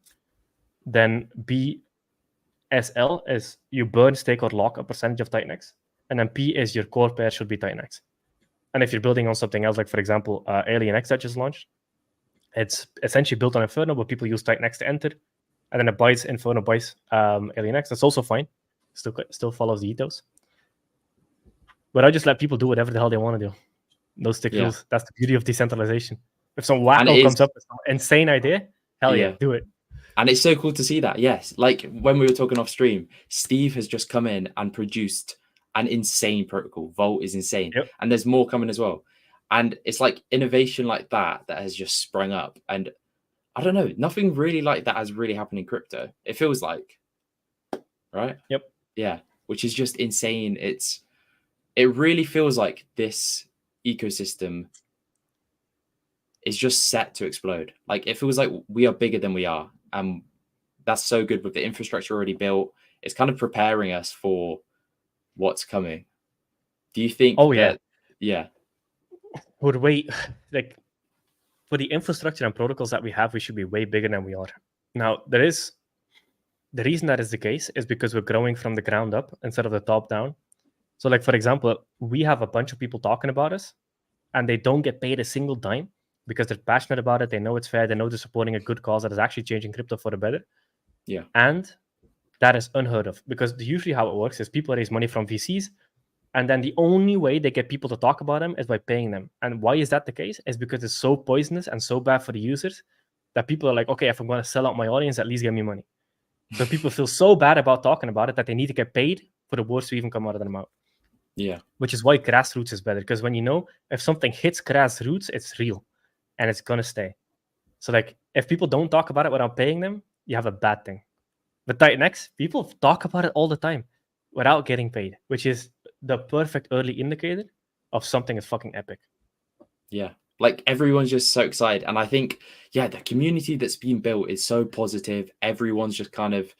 Then BSL is you burn, stake, or lock a percentage of Titanx. And then P is your core pair should be Titanx. And if you're building on something else, like for example, Alien X that just launched, it's essentially built on Inferno, but people use Titanx to enter. And then it buys Inferno, buys Alien X. That's also fine. Still follows the ethos. But I just let people do whatever the hell they want to do. No stick rules. That's the beauty of decentralization. If some wacko comes up with some insane idea, hell yeah, do it. And it's so cool to see that. Yes. Like when we were talking off stream, Steve has just come in and produced an insane protocol. Vault is insane. Yep. And there's more coming as well. And it's like innovation like that has just sprung up. And I don't know, nothing really like that has really happened in crypto. It feels like, right? Yep. Yeah. Which is just insane. It really feels like this ecosystem is just set to explode. Like it feels like we are bigger than we are. And that's so good with the infrastructure already built. It's kind of preparing us for what's coming. Do you think? Oh, yeah. Yeah. Would wait, like for the infrastructure and protocols that we have, we should be way bigger than we are. Now, the reason that is the case is because we're growing from the ground up instead of the top down. So like, for example, we have a bunch of people talking about us and they don't get paid a single dime because they're passionate about it. They know it's fair. They know they're supporting a good cause that is actually changing crypto for the better. Yeah. And that is unheard of because usually how it works is people raise money from VCs and then the only way they get people to talk about them is by paying them. And why is that the case? Is because it's so poisonous and so bad for the users that people are like, okay, if I'm going to sell out my audience, at least give me money. So people feel so bad about talking about it that they need to get paid for the words to even come out of their mouth. Yeah. Which is why grassroots is better. Because when you know if something hits grassroots, it's real and it's going to stay. So like if people don't talk about it without paying them, you have a bad thing. But Titanx, people talk about it all the time without getting paid, which is the perfect early indicator of something is fucking epic. Yeah. Like everyone's just so excited. And I think, yeah, the community that's been built is so positive. Everyone's just kind of,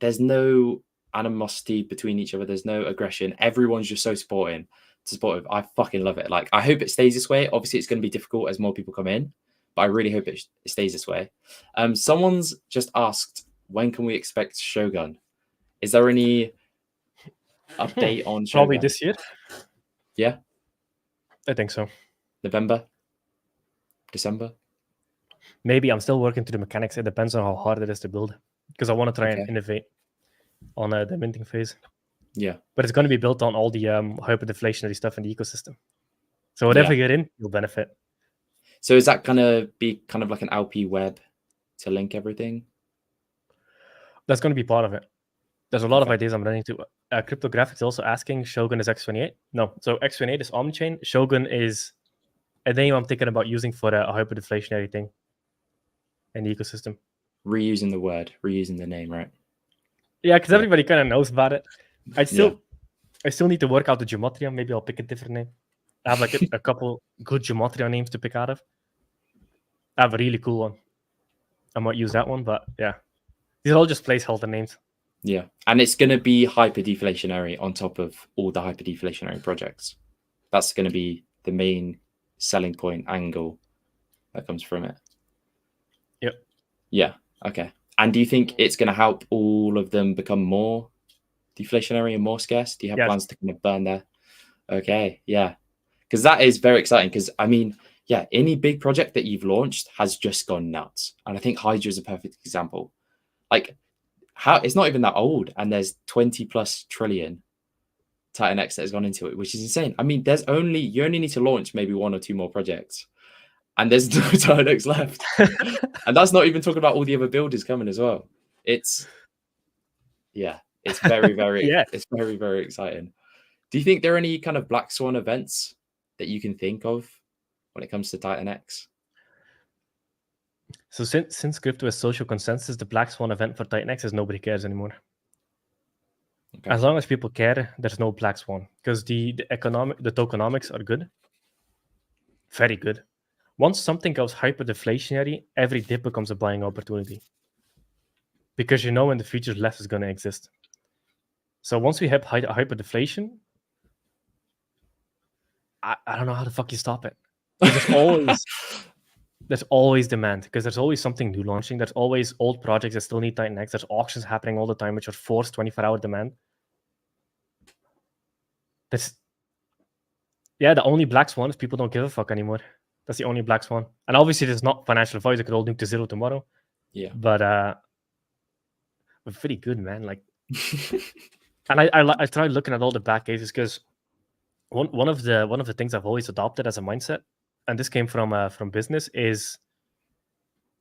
there's no animosity between each other. There's no aggression. Everyone's just so supportive. I fucking love it. Like, I hope it stays this way. Obviously, it's going to be difficult as more people come in, but I really hope it stays this way. Someone's just asked, when can we expect Shogun? Is there any update on Shogun? Probably this year. Yeah. I think so. November? December? Maybe. I'm still working through the mechanics. It depends on how hard it is to build because I want to try and innovate on the minting phase. Yeah. But it's going to be built on all the hyperdeflationary stuff in the ecosystem. So whatever you're in, you'll benefit. So is that going to be kind of like an LP web to link everything? That's going to be part of it. There's a lot of ideas I'm running to. Cryptographics also asking, Shogun is X28? No. So X28 is Omnichain. Shogun is a name I'm thinking about using for a hyperdeflationary thing in the ecosystem. Reusing the name, right? Yeah, because everybody kind of knows about it. I still need to work out the gematria. Maybe I'll pick a different name. I have like a couple good gematria names to pick out of. I have a really cool one. I might use that one, but yeah. These are all just placeholder names. Yeah. And it's going to be hyper-deflationary on top of all the hyper-deflationary projects. That's going to be the main selling point angle that comes from it. Yep. Yeah. Okay. And do you think it's going to help all of them become more deflationary and more scarce? Do you have plans to kind of burn there? Okay. Yeah. Because that is very exciting. Because, I mean, yeah, any big project that you've launched has just gone nuts. And I think Hydra is a perfect example. Like, it's not even that old, and there's 20 plus trillion Titanx that has gone into it, which is insane. I mean, you only need to launch maybe 1 or 2 more projects, and there's no Titanx left. And that's not even talking about all the other builders coming as well. It's very, very, it's very, very exciting. Do you think there are any kind of black swan events that you can think of when it comes to Titanx? So since crypto is social consensus, the black swan event for Titanx is nobody cares anymore. Okay. As long as people care, there's no black swan, because the tokenomics are good, very good. Once something goes hyper-deflationary, every dip becomes a buying opportunity, because you know in the future less is going to exist. So once we have hyper-deflation, I don't know how the fuck you stop it. There's always demand, because there's always something new launching. There's always old projects that still need Titanx. There's auctions happening all the time, which are forced 24-hour demand. The only black swan is people don't give a fuck anymore. That's the only black swan. And obviously, there's not financial advice. It could all nuke to zero tomorrow. Yeah. But we're pretty good, man. Like, and I tried looking at all the back cases, because one of the things I've always adopted as a mindset, and this came from business, is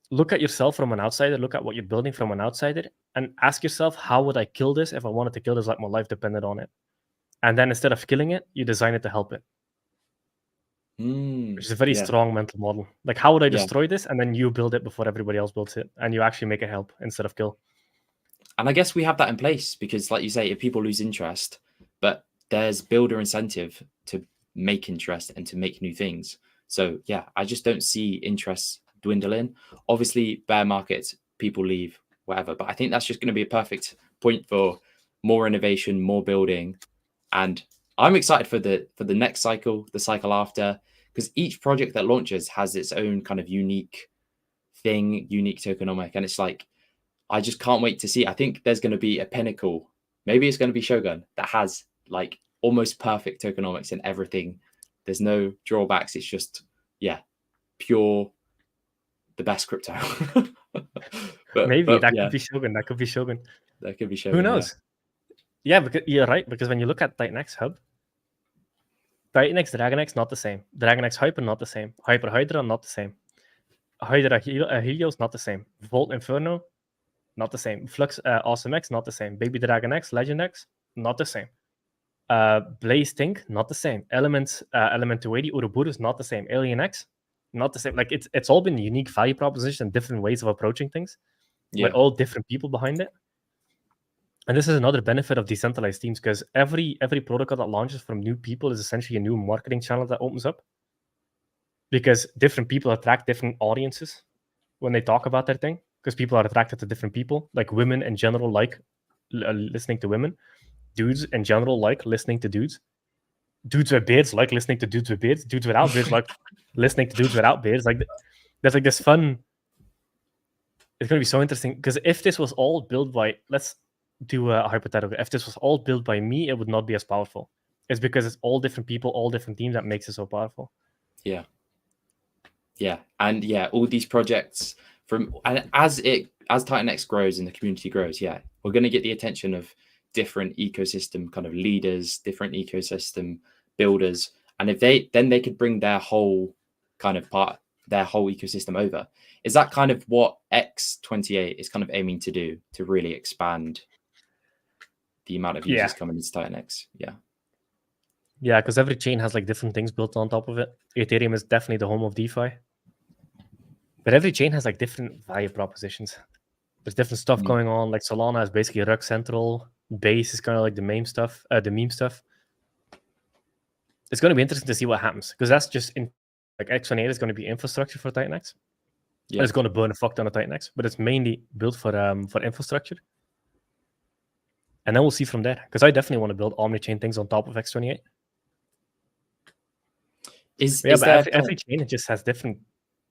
look at yourself from an outsider, look at what you're building from an outsider, and ask yourself, how would I kill this if I wanted to kill this, like my life depended on it? And then instead of killing it, you design it to help it. Which is a very strong mental model. Like, how would I destroy this? And then you build it before everybody else builds it, and you actually make it help instead of kill. And I guess we have that in place because, like you say, if people lose interest, but there's builder incentive to make interest and to make new things. So yeah, I just don't see interest dwindling. Obviously, bear markets, people leave, whatever. But I think that's just going to be a perfect point for more innovation, more building. And I'm excited for the next cycle, the cycle after, because each project that launches has its own kind of unique thing, unique tokenomic. And it's like, I just can't wait to see. I think there's going to be a pinnacle. Maybe it's going to be Shogun that has like almost perfect tokenomics and everything. There's no drawbacks. It's just, pure, the best crypto. Maybe that could be Shogun. That could be Shogun. That could be Shogun. Who knows? Yeah, because you're right. Because when you look at Titanx Hub, Titanx, DragonX, not the same. DragonX Hyper, not the same. Hyper Hydra, not the same. Hydra Helios, not the same. Volt Inferno, not the same. Flux AwesomeX, not the same. Baby Dragon X, Legend X, not the same. Blaze Tink, not the same. Element 280, Ouroboros, not the same. Alien X, not the same. Like, it's all been unique value proposition and different ways of approaching things, with all different people behind it. And this is another benefit of decentralized teams, because every protocol that launches from new people is essentially a new marketing channel that opens up, because different people attract different audiences when they talk about their thing, because people are attracted to different people. Like, women in general like listening to women. Dudes in general like listening to dudes. Dudes with beards like listening to dudes with beards. Dudes without beards like listening to dudes without beards. Like, there's like this fun. It's going to be so interesting, because if this was all built by, let's do a hypothetical. If this was all built by me, it would not be as powerful. It's because it's all different people, all different teams that makes it so powerful. Yeah. And all these projects as Titanx grows and the community grows, we're going to get the attention of different ecosystem kind of leaders, different ecosystem builders, and if they could bring their whole kind of their whole ecosystem over. Is that kind of what X28 is kind of aiming to do, to really expand the amount of users coming into Titanx? Yeah, because every chain has like different things built on top of it. Ethereum is definitely the home of DeFi. But every chain has like different value propositions. There's different stuff going on. Like Solana is basically Rug Central. Base is kind of like the meme stuff. It's going to be interesting to see what happens, because that's just like X28 is going to be infrastructure for Titanx. Yeah. It's going to burn a fuck ton of Titanx, but it's mainly built for infrastructure. And then we'll see from there, because I definitely want to build omni-chain things on top of X28. Every chain just has different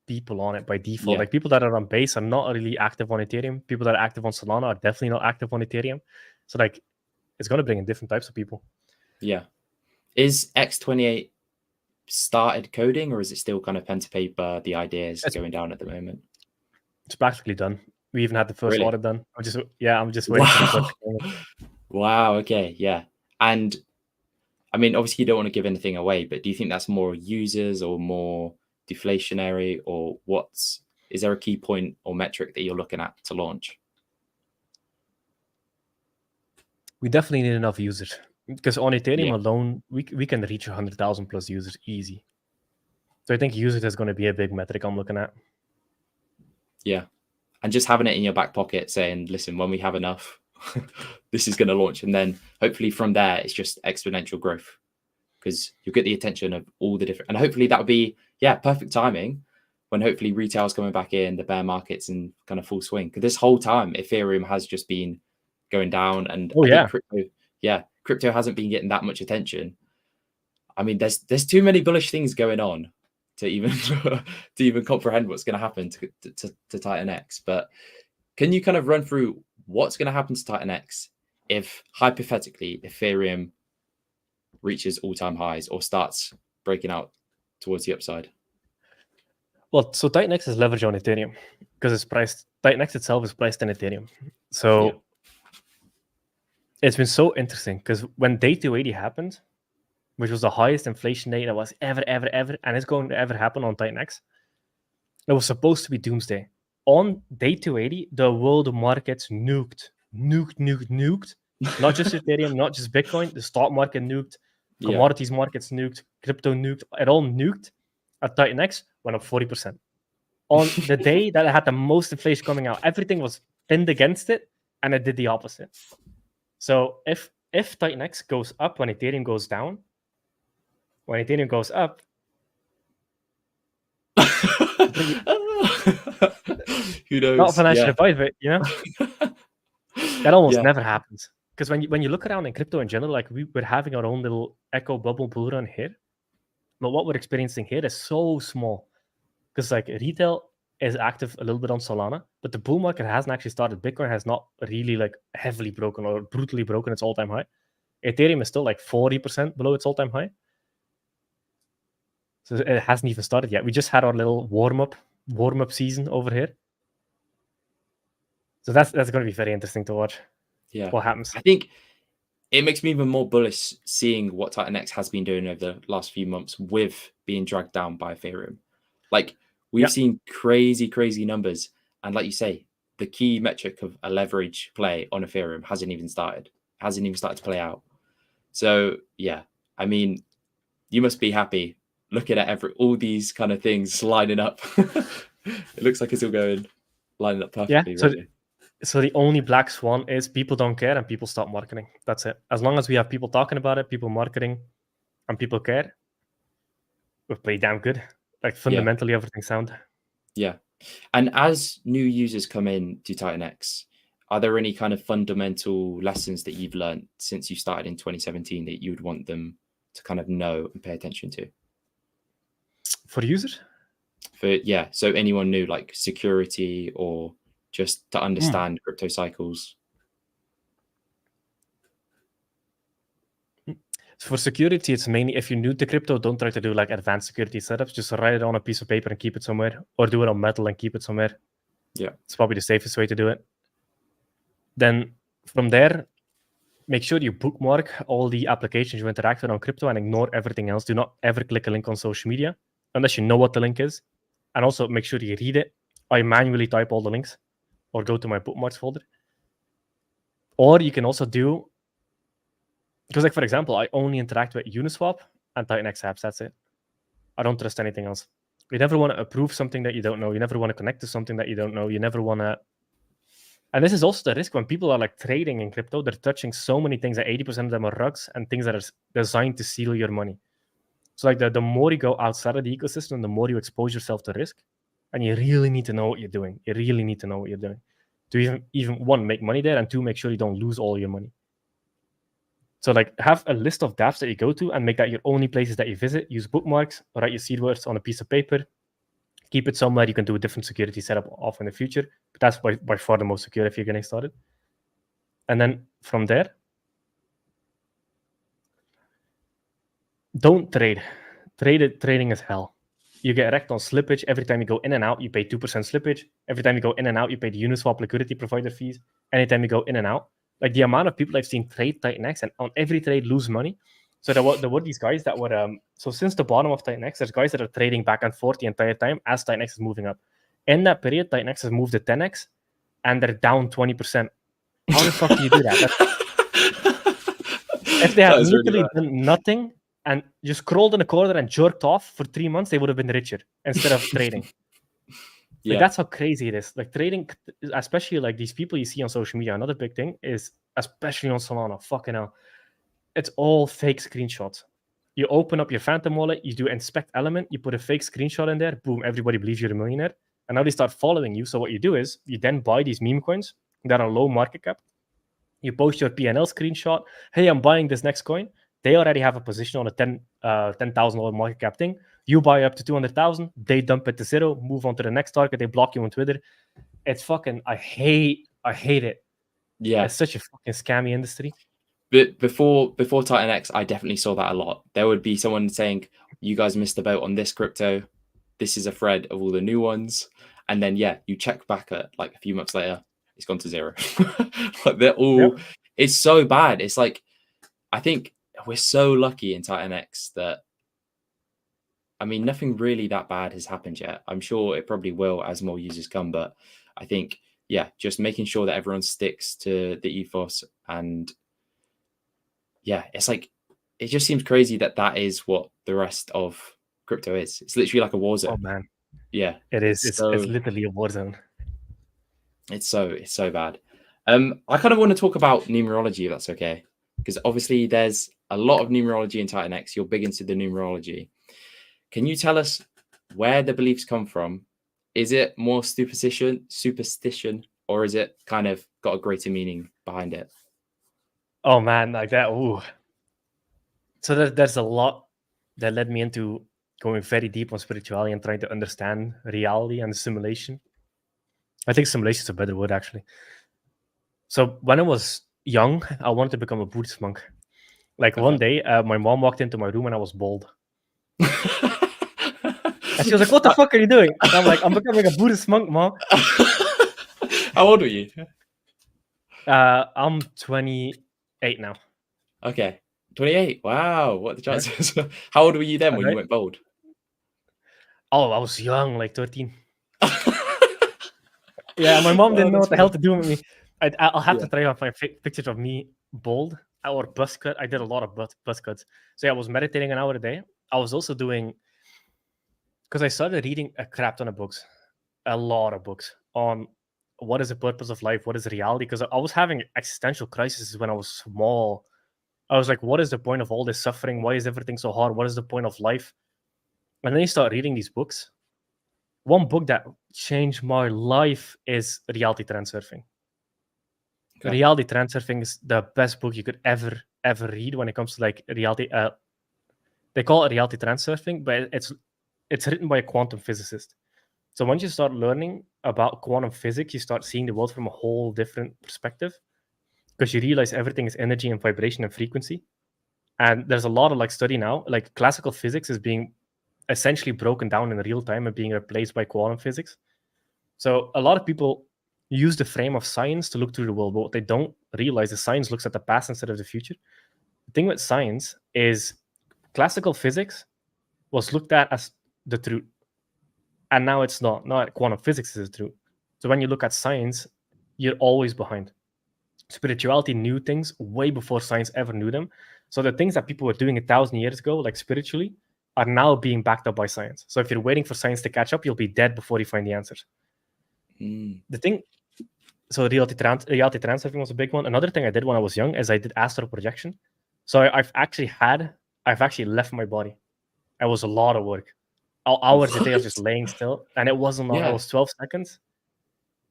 people on it by default. Yeah. Like people that are on Base are not really active on Ethereum. People that are active on Solana are definitely not active on Ethereum. So like, it's going to bring in different types of people. Yeah. Is X28 started coding, or is it still kind of pen to paper? The ideas going down at the moment. It's practically done. We even had the first audit done. I'm just waiting for the first payment. Wow. Okay. Yeah. And I mean, obviously you don't want to give anything away, but do you think that's more users or more deflationary, or is there a key point or metric that you're looking at to launch? We definitely need enough users, because on Ethereum alone, we can reach 100,000 plus users easy. So I think users is going to be a big metric I'm looking at. Yeah. And just having it in your back pocket saying, listen, when we have enough, this is going to launch. And then hopefully from there, it's just exponential growth, because you'll get the attention of all the different, and hopefully that would be, perfect timing when hopefully retail's coming back in, the bear market's in kind of full swing. Because this whole time, Ethereum has just been going down, and I think crypto hasn't been getting that much attention. I mean, there's too many bullish things going on to even comprehend what's going to happen to Titanx. But can you kind of run through what's going to happen to Titanx if hypothetically Ethereum reaches all-time highs or starts breaking out towards the upside? Well, so Titanx is leveraged on Ethereum because it's priced. Titanx itself is priced in Ethereum. So it's been so interesting, because when day 280 happened, which was the highest inflation day that was ever, and it's going to ever happen on Titanx, it was supposed to be doomsday. On day 280, the world markets nuked. Not just Ethereum, not just Bitcoin. The stock market nuked. Commodities markets nuked. Crypto nuked. It all nuked. At Titanx, went up 40%. On the day that it had the most inflation coming out, everything was pinned against it, and it did the opposite. So if Titanx goes up when Ethereum goes down, when Ethereum goes up, who knows? Not financial advice, but that almost never happens. Because when you look around in crypto in general, like we're having our own little echo bubble bull run here, but what we're experiencing here is so small. Because like retail is active a little bit on Solana, but the bull market hasn't actually started. Bitcoin has not really like heavily broken or brutally broken its all-time high. Ethereum is still like 40% below its all-time high. So it hasn't even started yet. We just had our little warm-up season over here. So that's going to be very interesting to watch. Yeah. What happens? I think it makes me even more bullish seeing what Titanx has been doing over the last few months with being dragged down by Ethereum. Like we've seen crazy numbers. And like you say, the key metric of a leverage play on Ethereum hasn't even started to play out. So yeah, I mean, you must be happy looking at all these kind of things lining up. It looks like it's all lining up perfectly. Yeah. So the only black swan is people don't care and people stop marketing. That's it. As long as we have people talking about it, people marketing, and people care, we've played damn good. Like fundamentally, everything's sound. Yeah. And as new users come in to Titanx, are there any kind of fundamental lessons that you've learned since you started in 2017 that you would want them to kind of know and pay attention to? For users? So anyone new, like security or just to understand crypto cycles? For security, it's mainly if you're new to crypto, don't try to do like advanced security setups. Just write it on a piece of paper and keep it somewhere, or do it on metal and keep it somewhere. Yeah. It's probably the safest way to do it. Then from there, make sure you bookmark all the applications you interact with on crypto and ignore everything else. Do not ever click a link on social media unless you know what the link is. And also make sure you read it. I manually type all the links or go to my bookmarks folder. Or you can also do, because like for example, I only interact with Uniswap and Titanx apps. That's it. I don't trust anything else. You never want to approve something that you don't know. You never want to connect to something that you don't know. You never want to. And this is also the risk when people are like trading in crypto. They're touching so many things that 80% of them are rugs and things that are designed to steal your money. So like the more you go outside of the ecosystem, the more you expose yourself to risk. And you really need to know what you're doing. You really need to know what you're doing to even one, make money there, and two, make sure you don't lose all your money. So like have a list of dApps that you go to and make that your only places that you visit. Use bookmarks, write your seed words on a piece of paper. Keep it somewhere. You can do a different security setup off in the future, but that's by far the most secure if you're getting started. And then from there, don't trade. Trading is hell. You get wrecked on slippage. Every time you go in and out, you pay 2% slippage. Every time you go in and out, you pay the Uniswap liquidity provider fees. Anytime you go in and out, like the amount of people I've seen trade Titanx and on every trade lose money. So there were these guys that were so since the bottom of Titanx, there's guys that are trading back and forth the entire time as Titanx is moving up. In that period, Titanx has moved to 10x and they're down 20%. How the fuck do you do that? If they had literally done nothing and just crawled in a corner and jerked off for 3 months, they would have been richer instead of trading. Yeah. Like, that's how crazy it is. Like trading, especially like these people you see on social media, another big thing is, especially on Solana, fucking hell, it's all fake screenshots. You open up your Phantom wallet, you do inspect element, you put a fake screenshot in there, boom, everybody believes you're a millionaire. And now they start following you. So what you do is you then buy these meme coins that are low market cap. You post your PNL screenshot. Hey, I'm buying this next coin. They already have a position on a $10,000 market cap thing. You buy up to 200,000. They dump it to zero. Move on to the next target. They block you on Twitter. It's fucking. I hate it. Yeah, it's such a fucking scammy industry. But before Titanx, I definitely saw that a lot. There would be someone saying, "You guys missed the boat on this crypto. This is a thread of all the new ones." And then you check back at like a few months later, it's gone to zero. Like they're all. Yep. It's so bad. It's like, I think we're so lucky in Titanx that, I mean, nothing really that bad has happened yet. I'm sure it probably will as more users come, but I think, just making sure that everyone sticks to the ethos. And it's like, it just seems crazy that is what the rest of crypto is. It's literally like a war zone. Oh man. Yeah. It is. It's literally a war zone. It's so bad. I kind of want to talk about numerology, if that's okay, because obviously there's a lot of numerology in Titanx. You're big into the numerology. Can you tell us where the beliefs come from? Is it more superstition, or is it kind of got a greater meaning behind it? Oh man, like that. Ooh. So there's a lot that led me into going very deep on spirituality and trying to understand reality and simulation. I think simulation is a better word, actually. So when I was young, I wanted to become a Buddhist monk. Like one day, my mom walked into my room and I was bald. And she was like, "What the fuck are you doing?" And I'm like, "I'm becoming a Buddhist monk, Mom." How old were you? I'm 28 now. Okay. 28. Wow. What the chances? Yeah. How old were you then when you went bald? Oh, I was young, like 13. Yeah, my mom didn't know what the hell to do with me. I'll have to try out my pictures of me bald or buzz cut. I did a lot of buzz cuts. So I was meditating an hour a day. I was also doing, because I started reading a crap ton of books, a lot of books on what is the purpose of life, what is reality, because I was having existential crises when I was small. I was like, what is the point of all this suffering? Why is everything so hard? What is the point of life? And then you start reading these books. One book that changed my life is Reality Transurfing. Okay. Reality Transurfing is the best book you could ever read when it comes to like reality. They call it Reality Transurfing, but it's written by a quantum physicist. So once you start learning about quantum physics, you start seeing the world from a whole different perspective, because you realize everything is energy and vibration and frequency. And there's a lot of like study now, like classical physics is being essentially broken down in real time and being replaced by quantum physics. So a lot of people use the frame of science to look through the world. But what they don't realize is science looks at the past instead of the future. The thing with science is classical physics was looked at as the truth, and now it's not. Now quantum physics is the truth. So when you look at science, you're always behind. Spirituality knew things way before science ever knew them. So the things that people were doing 1,000 years ago, like spiritually, are now being backed up by science. So if you're waiting for science to catch up, you'll be dead before you find the answers. The thing, so reality transurfing was a big one. Another thing I did when I was young is I did astral projection. So I've actually left my body. It was a lot of work. Hours a day of just laying still, and it wasn't long. It was 12 seconds.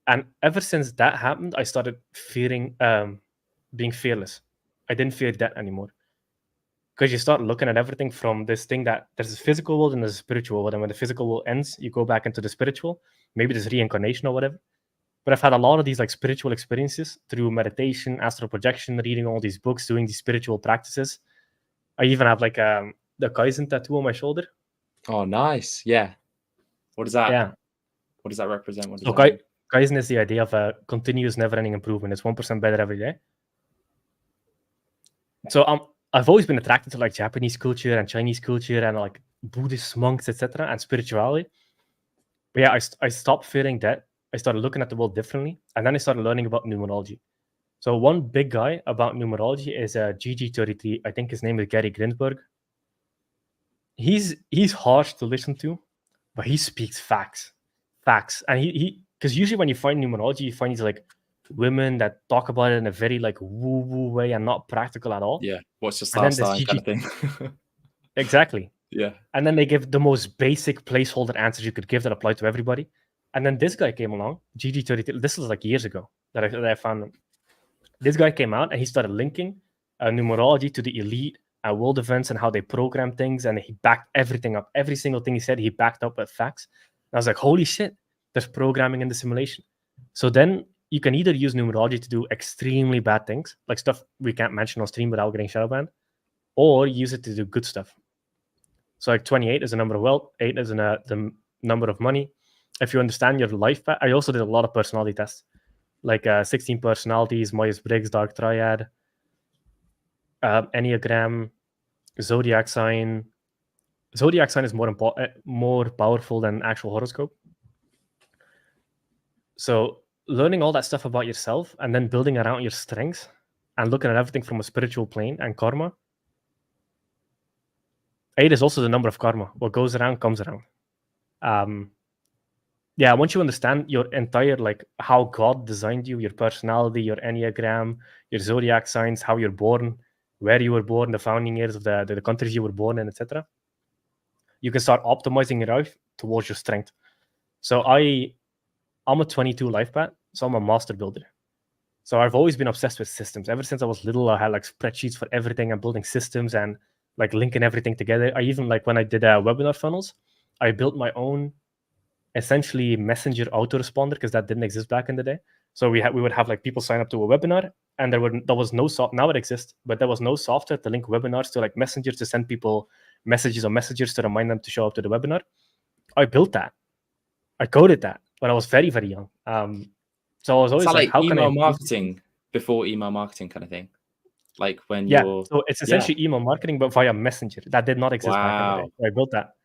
And ever since that happened, I started fearing being fearless. I didn't fear death anymore. Because you start looking at everything from this thing that there's a physical world and there's a spiritual world. And when the physical world ends, you go back into the spiritual. Maybe there's reincarnation or whatever. But I've had a lot of these like spiritual experiences through meditation, astral projection, reading all these books, doing these spiritual practices. I even have like the Kaizen tattoo on my shoulder. Oh, nice. Yeah. What does that? Yeah. What does that represent? What does So that mean? Kaizen is the idea of a continuous, never-ending improvement. It's 1% better every day. So I've always been attracted to like Japanese culture and Chinese culture and like Buddhist monks, etc., and spirituality. But yeah, I stopped fearing that. I started looking at the world differently, and then I started learning about numerology. So one big guy about numerology is GG33. I think his name is Gary Grinberg. He's harsh to listen to, but he speaks facts, and he because usually when you find numerology, you find these like women that talk about it in a very like woo-woo way and not practical at all. Yeah, what's your star sign kind of thing. Exactly. Yeah. And then they give the most basic placeholder answers you could give that apply to everybody. And then this guy came along, GG33. This was like years ago that I found him. This guy came out and he started linking numerology to the elite world events and how they program things. And he backed everything up. Every single thing he said, he backed up with facts. And I was like, holy shit, there's programming in the simulation. So then you can either use numerology to do extremely bad things, like stuff we can't mention on stream without getting shadow banned, or use it to do good stuff. So like 28 is a number of wealth, 8 is the number of money. If you understand your life path, I also did a lot of personality tests, like 16 personalities, Myers-Briggs, Dark Triad, Enneagram, Zodiac sign. Zodiac sign is more powerful than actual horoscope. So learning all that stuff about yourself and then building around your strengths and looking at everything from a spiritual plane and karma. 8 is also the number of karma. What goes around comes around. Yeah, once you understand your entire, like how God designed you, your personality, your Enneagram, your zodiac signs, how you're born, where you were born, the founding years of the countries you were born in, etc., you can start optimizing your life towards your strength. So I'm a 22 life path, so I'm a master builder. So I've always been obsessed with systems. Ever since I was little, I had like spreadsheets for everything and building systems and like linking everything together. I even like when I did webinar funnels, I built my own essentially messenger autoresponder because that didn't exist back in the day. So we would have like people sign up to a webinar and there was no now it exists, but there was no software to link webinars to like messengers to send people messages or messages to remind them to show up to the webinar. I built that. I coded that when I was very, very young. So I was always like, how can I email marketing before email marketing kind of thing? Like when you're... So it's essentially email marketing, but via messenger. That did not exist back in the day. So I built that.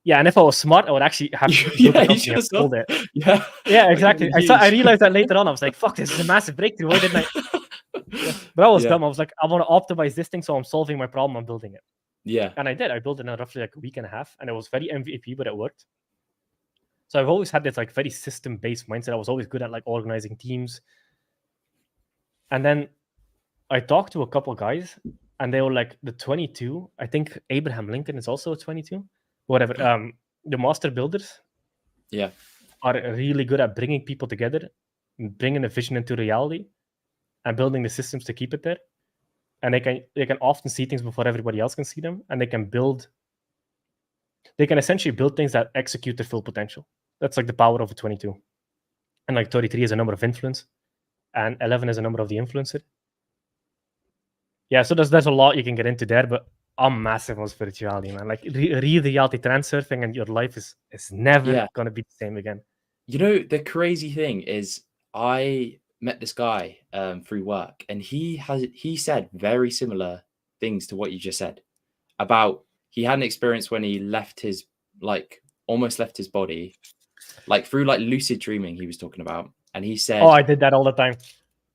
Yeah, and if I was smart, I would actually have built it. Yeah, exactly. I realized that later on. I was like, fuck, this is a massive breakthrough. Why didn't I? But I was dumb. I was like, I want to optimize this thing, so I'm solving my problem. I'm building it. Yeah. And I did. I built it in roughly like a week and a half, and it was very MVP, but it worked. So I've always had this like very system-based mindset. I was always good at like organizing teams. And then I talked to a couple guys, and they were like, the 22. I think Abraham Lincoln is also a 22. Whatever. The master builders, are really good at bringing people together, bringing a vision into reality, and building the systems to keep it there. And they can often see things before everybody else can see them, and they can essentially build things that execute their full potential. That's like the power of a 22. And like 33 is a number of influence, and 11 is a number of the influencer. Yeah, so there's a lot you can get into there, but I'm massive on spirituality, man. Like real reality transurfing, and your life is never gonna be the same again. You know, the crazy thing is, I met this guy through work, and he said very similar things to what you just said about he had an experience when he left his almost left his body, like through like lucid dreaming he was talking about, and he Oh, said, I did that all the time.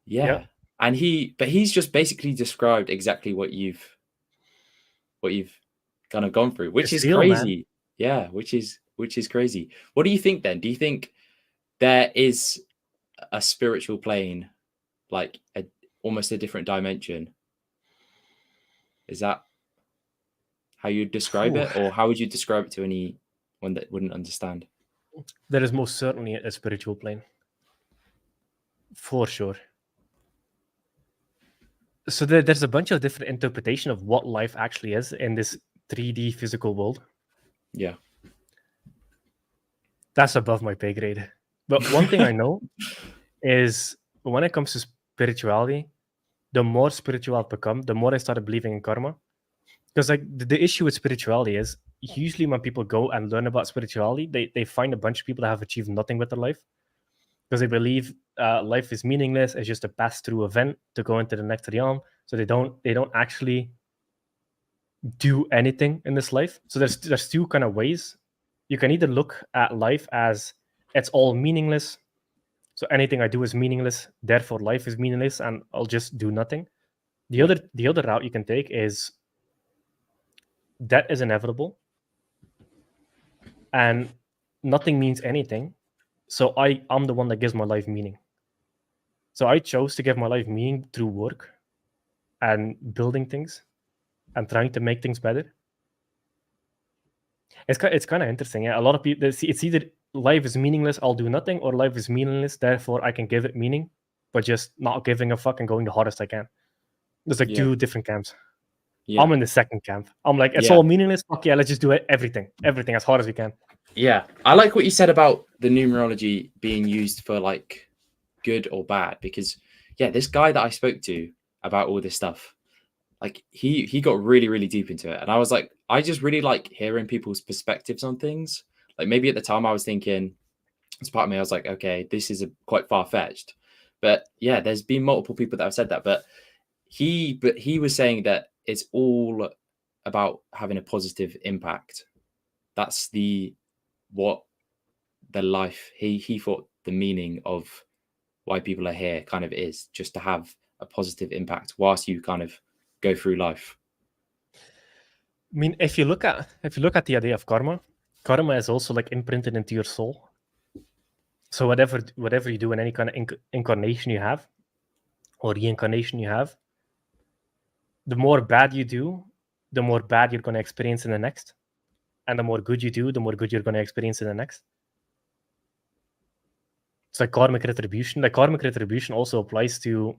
yeah, and he's just basically described exactly what you've kind of gone through, which It's is real, man. crazy. Yeah, which is crazy. What do you think then? Do you think there is a spiritual plane, like almost a different dimension? Is that how you describe Phew. it, or how would you describe it to anyone that wouldn't understand? There is most certainly a spiritual plane. For sure. So there's a bunch of different interpretation of what life actually is in this 3D physical world. Yeah. That's above my pay grade. But one thing I know is when it comes to spirituality, the more spiritual I've become, the more I started believing in karma. Because like the issue with spirituality is usually when people go and learn about spirituality, they find a bunch of people that have achieved nothing with their life because they believe life is meaningless. It's just a pass-through event to go into the next realm. So they don't actually do anything in this life. So there's two kind of ways. You can either look at life as it's all meaningless. So anything I do is meaningless, therefore life is meaningless, and I'll just do nothing. The other route you can take is death is inevitable, and nothing means anything. So I'm the one that gives my life meaning. So I chose to give my life meaning through work and building things and trying to make things better. It's kind of interesting. Yeah, a lot of people, it's either life is meaningless, I'll do nothing, or life is meaningless, therefore I can give it meaning, but just not giving a fuck and going the hardest I can. There's like two different camps. Yeah. I'm in the second camp. I'm like, it's all meaningless. Fuck yeah, let's just do it. Everything as hard as we can. Yeah, I like what you said about the numerology being used for like good or bad, because this guy that I spoke to about all this stuff, like he got really, really deep into it, and I was like, I just really like hearing people's perspectives on things. Like maybe at the time I was thinking, as part of me, I was like, okay, this is quite far-fetched, but yeah, there's been multiple people that have said that, but he was saying that it's all about having a positive impact. That's what the life he thought the meaning of why people are here kind of is, just to have a positive impact whilst you kind of go through life. I mean, if you look at the idea of karma is also like imprinted into your soul. So whatever you do in any kind of incarnation you have or reincarnation you have, the more bad you do, the more bad you're going to experience in the next, and the more good you do, the more good you're going to experience in the next. It's like karmic retribution. Like karmic retribution also applies to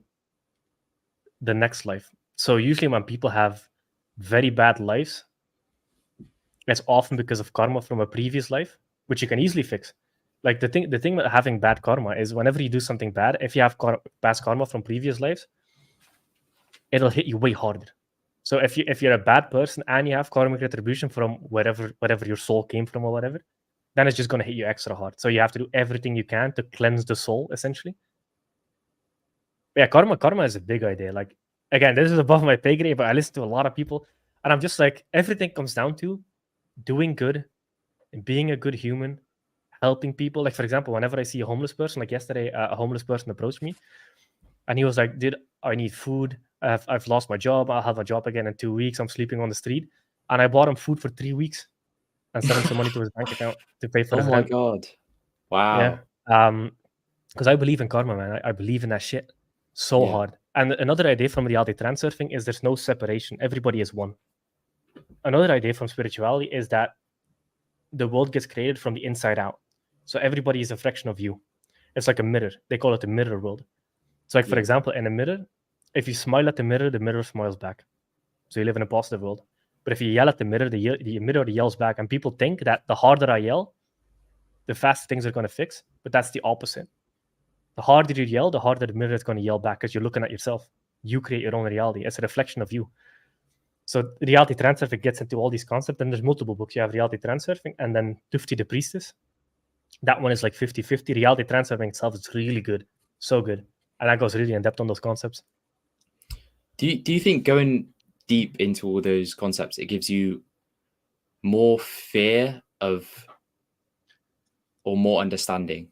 the next life. So usually when people have very bad lives, it's often because of karma from a previous life, which you can easily fix. Like the thing with having bad karma is whenever you do something bad, if you have past karma from previous lives, it'll hit you way harder. So if you're a bad person and you have karmic retribution from wherever your soul came from or whatever, then it's just going to hit you extra hard. So you have to do everything you can to cleanse the soul, essentially. But yeah, karma is a big idea. Like, again, this is above my pay grade, but I listen to a lot of people, and I'm just like, everything comes down to doing good, being a good human, helping people. Like, for example, whenever I see a homeless person, like yesterday, a homeless person approached me, and he was like, "Dude, I need food. I've lost my job. I'll have a job again in 2 weeks. I'm sleeping on the street." And I bought him food for 3 weeks and sent him some money to his bank account to pay for his Oh my rent. god! Wow. Yeah. Because I believe in karma, man. I believe in that shit so hard. And another idea from reality transurfing is there's no separation. Everybody is one. Another idea from spirituality is that the world gets created from the inside out. So everybody is a fraction of you. It's like a mirror. They call it the mirror world. So, like, for example, in a mirror, if you smile at the mirror smiles back. So you live in a positive world. But if you yell at the mirror mirror yells back. And people think that the harder I yell, the faster things are going to fix. But that's the opposite. The harder you yell, the harder the mirror is going to yell back because you're looking at yourself. You create your own reality. It's a reflection of you. So reality transurfing gets into all these concepts, and there's multiple books. You have reality transurfing, and then Tufti the Priestess. That one is like 50-50. Reality transferring itself is really good. So good. And that goes really in depth on those concepts. Do you think going deep into all those concepts, it gives you more fear of or more understanding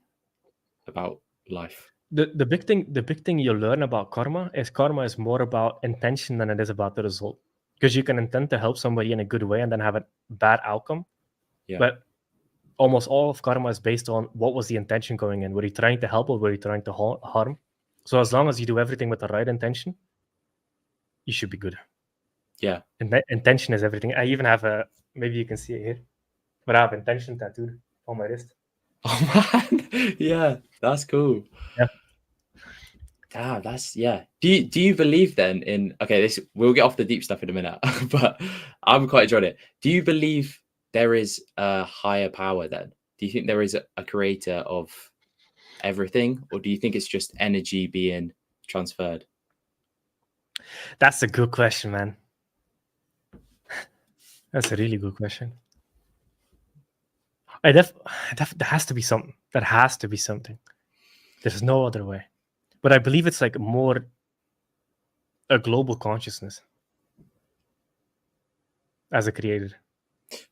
about life? The big thing you'll learn about karma is more about intention than it is about the result. Because you can intend to help somebody in a good way and then have a bad outcome. Yeah. But almost all of karma is based on what was the intention going in. Were you trying to help or were you trying to harm? So as long as you do everything with the right intention, you should be good. Yeah. Intention is everything. I even have maybe you can see it here, but I have intention tattooed on my wrist. Oh man, yeah, that's cool. Yeah. That's yeah. Do you believe then in we'll get off the deep stuff in a minute, but I'm quite enjoying it. Do you believe there is a higher power then? Do you think there is a creator of everything, or do you think it's just energy being transferred? That's a good question, man. That's a really good question. There has to be something. There has to be something. There's no other way. But I believe it's like more a global consciousness as a creator.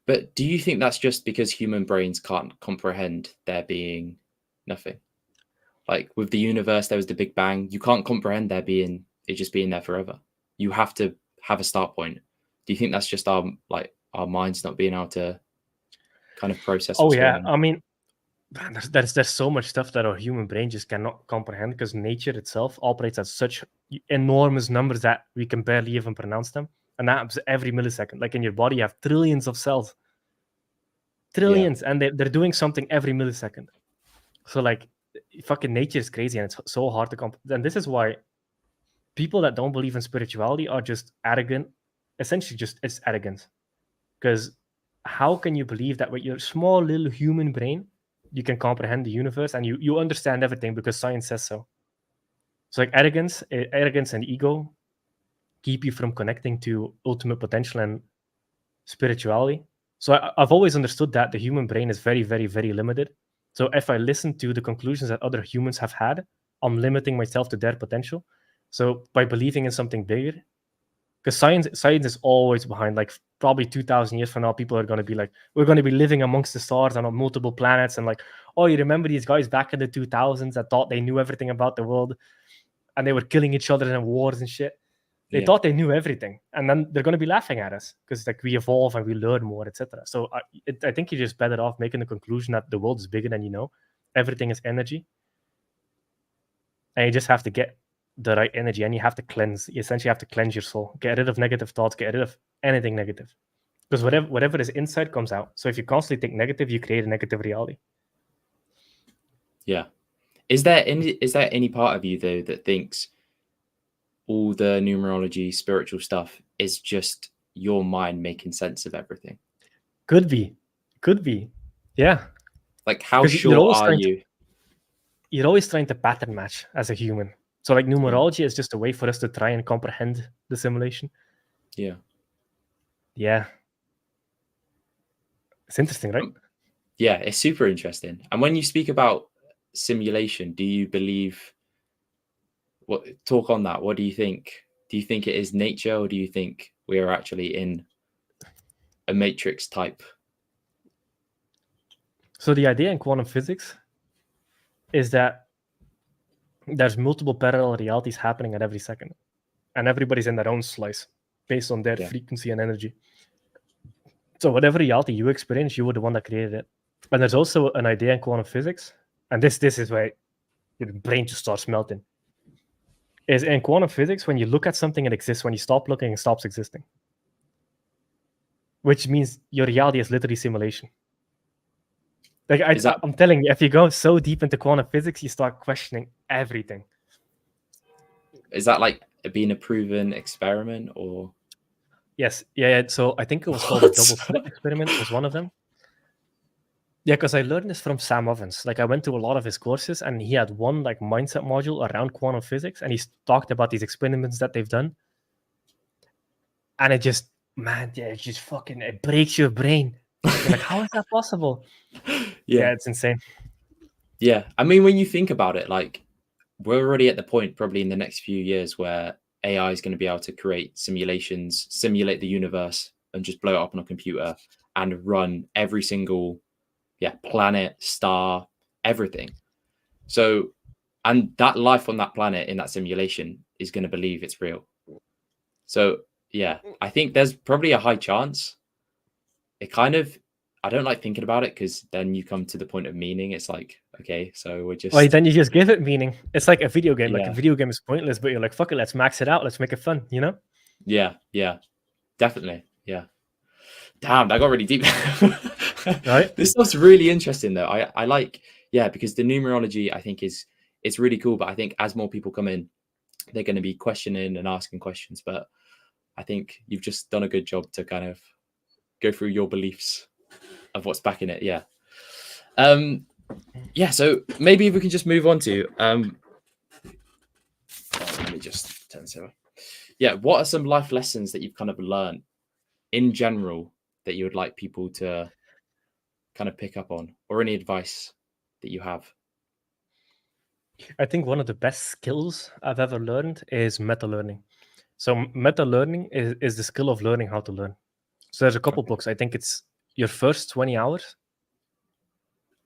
But do you think that's just because human brains can't comprehend there being nothing? Like with the universe, there was the Big Bang. You can't comprehend it just being there forever. You have to have a start point. Do you think that's just our minds not being able to kind of process what's going on? I mean, there's so much stuff that our human brain just cannot comprehend because nature itself operates at such enormous numbers that we can barely even pronounce them, and that happens every millisecond. Like in your body, you have trillions of cells, and they're doing something every millisecond. So like, fucking nature is crazy, and it's so hard to comprehend. And this is why people that don't believe in spirituality are just arrogant. Essentially, just it's arrogance. Because how can you believe that with your small little human brain you can comprehend the universe and you understand everything because science says so? So like arrogance and ego keep you from connecting to ultimate potential and spirituality. So I've always understood that the human brain is very, very, very limited. So if I listen to the conclusions that other humans have had, I'm limiting myself to their potential. So by believing in something bigger, because science is always behind. Like probably 2,000 years from now, people are going to be like, we're going to be living amongst the stars and on multiple planets, and like, oh, you remember these guys back in the 2000s that thought they knew everything about the world, and they were killing each other in wars and shit. They thought they knew everything, and then they're going to be laughing at us because like we evolve and we learn more, etc. So I think you're just better off making the conclusion that the world is bigger than you know. Everything is energy, and you just have to get the right energy, and you have to cleanse. You essentially have to cleanse your soul, get rid of negative thoughts, get rid of anything negative, because whatever is inside comes out. So if you constantly think negative, you create a negative reality. Yeah. Is there any part of you though that thinks all the numerology, spiritual stuff is just your mind making sense of everything? Could be, yeah. Like how sure are you? You're always trying to pattern match as a human. So like numerology is just a way for us to try and comprehend the simulation. Yeah. It's interesting, right? Yeah, it's super interesting. And when you speak about simulation, do you believe talk on that? What do you think? Do you think it is nature, or do you think we are actually in a matrix type? So the idea in quantum physics is that there's multiple parallel realities happening at every second, and everybody's in their own slice based on their frequency and energy. So whatever reality you experience, you were the one that created it. And there's also an idea in quantum physics, and this is where your brain just starts melting. Is in quantum physics, when you look at something, it exists. When you stop looking, it stops existing. Which means your reality is literally simulation. Like I'm telling you, if you go so deep into quantum physics, you start questioning everything. Is that like being a proven experiment, or? Yes, yeah. So I think it was called a double slit experiment. Was one of them. Yeah, because I learned this from Sam Ovens. Like I went to a lot of his courses, and he had one like mindset module around quantum physics, and he talked about these experiments that they've done. And it just, man, yeah, it just fucking it breaks your brain. You're like, how is that possible? Yeah, it's insane. Yeah. I mean, when you think about it, like we're already at the point probably in the next few years where AI is going to be able to create simulations, simulate the universe, and just blow it up on a computer and run every single planet, star, everything. So, and that life on that planet in that simulation is going to believe it's real. So, yeah, I think there's probably a high chance. It kind of, I don't like thinking about it because then you come to the point of meaning. It's like, okay, so we're Well, just, then you just give it meaning. It's like a video game. Like a yeah, video game is pointless, but you're like, fuck it, let's max it out. Let's make it fun, you know? yeah, definitely. Yeah. Damn, that got really deep. Right? This stuff's really interesting though. I like, yeah, because the numerology I think is it's really cool. But I think as more people come in, they're going to be questioning and asking questions. But I think you've just done a good job to kind of go through your beliefs of what's backing it. Yeah. Yeah. So maybe we can just move on to let me just turn this over. Yeah. What are some life lessons that you've kind of learned in general that you would like people to kind of pick up on, or any advice that you have? I think one of the best skills I've ever learned is meta learning. So meta learning is the skill of learning how to learn. So there's a couple Okay. books. I think it's Your First 20 Hours.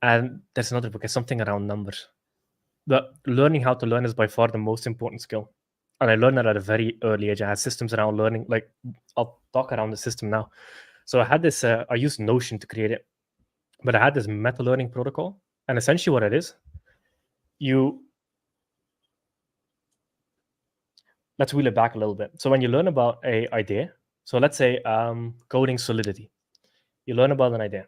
And there's another book, it's something around numbers. But learning how to learn is by far the most important skill. And I learned that at a very early age. I had systems around learning. Like, I'll talk around the system now. So I had this, I used Notion to create it, but I had this meta learning protocol. And essentially what it is, let's wheel it back a little bit. So when you learn about a idea, so let's say coding Solidity, you learn about an idea.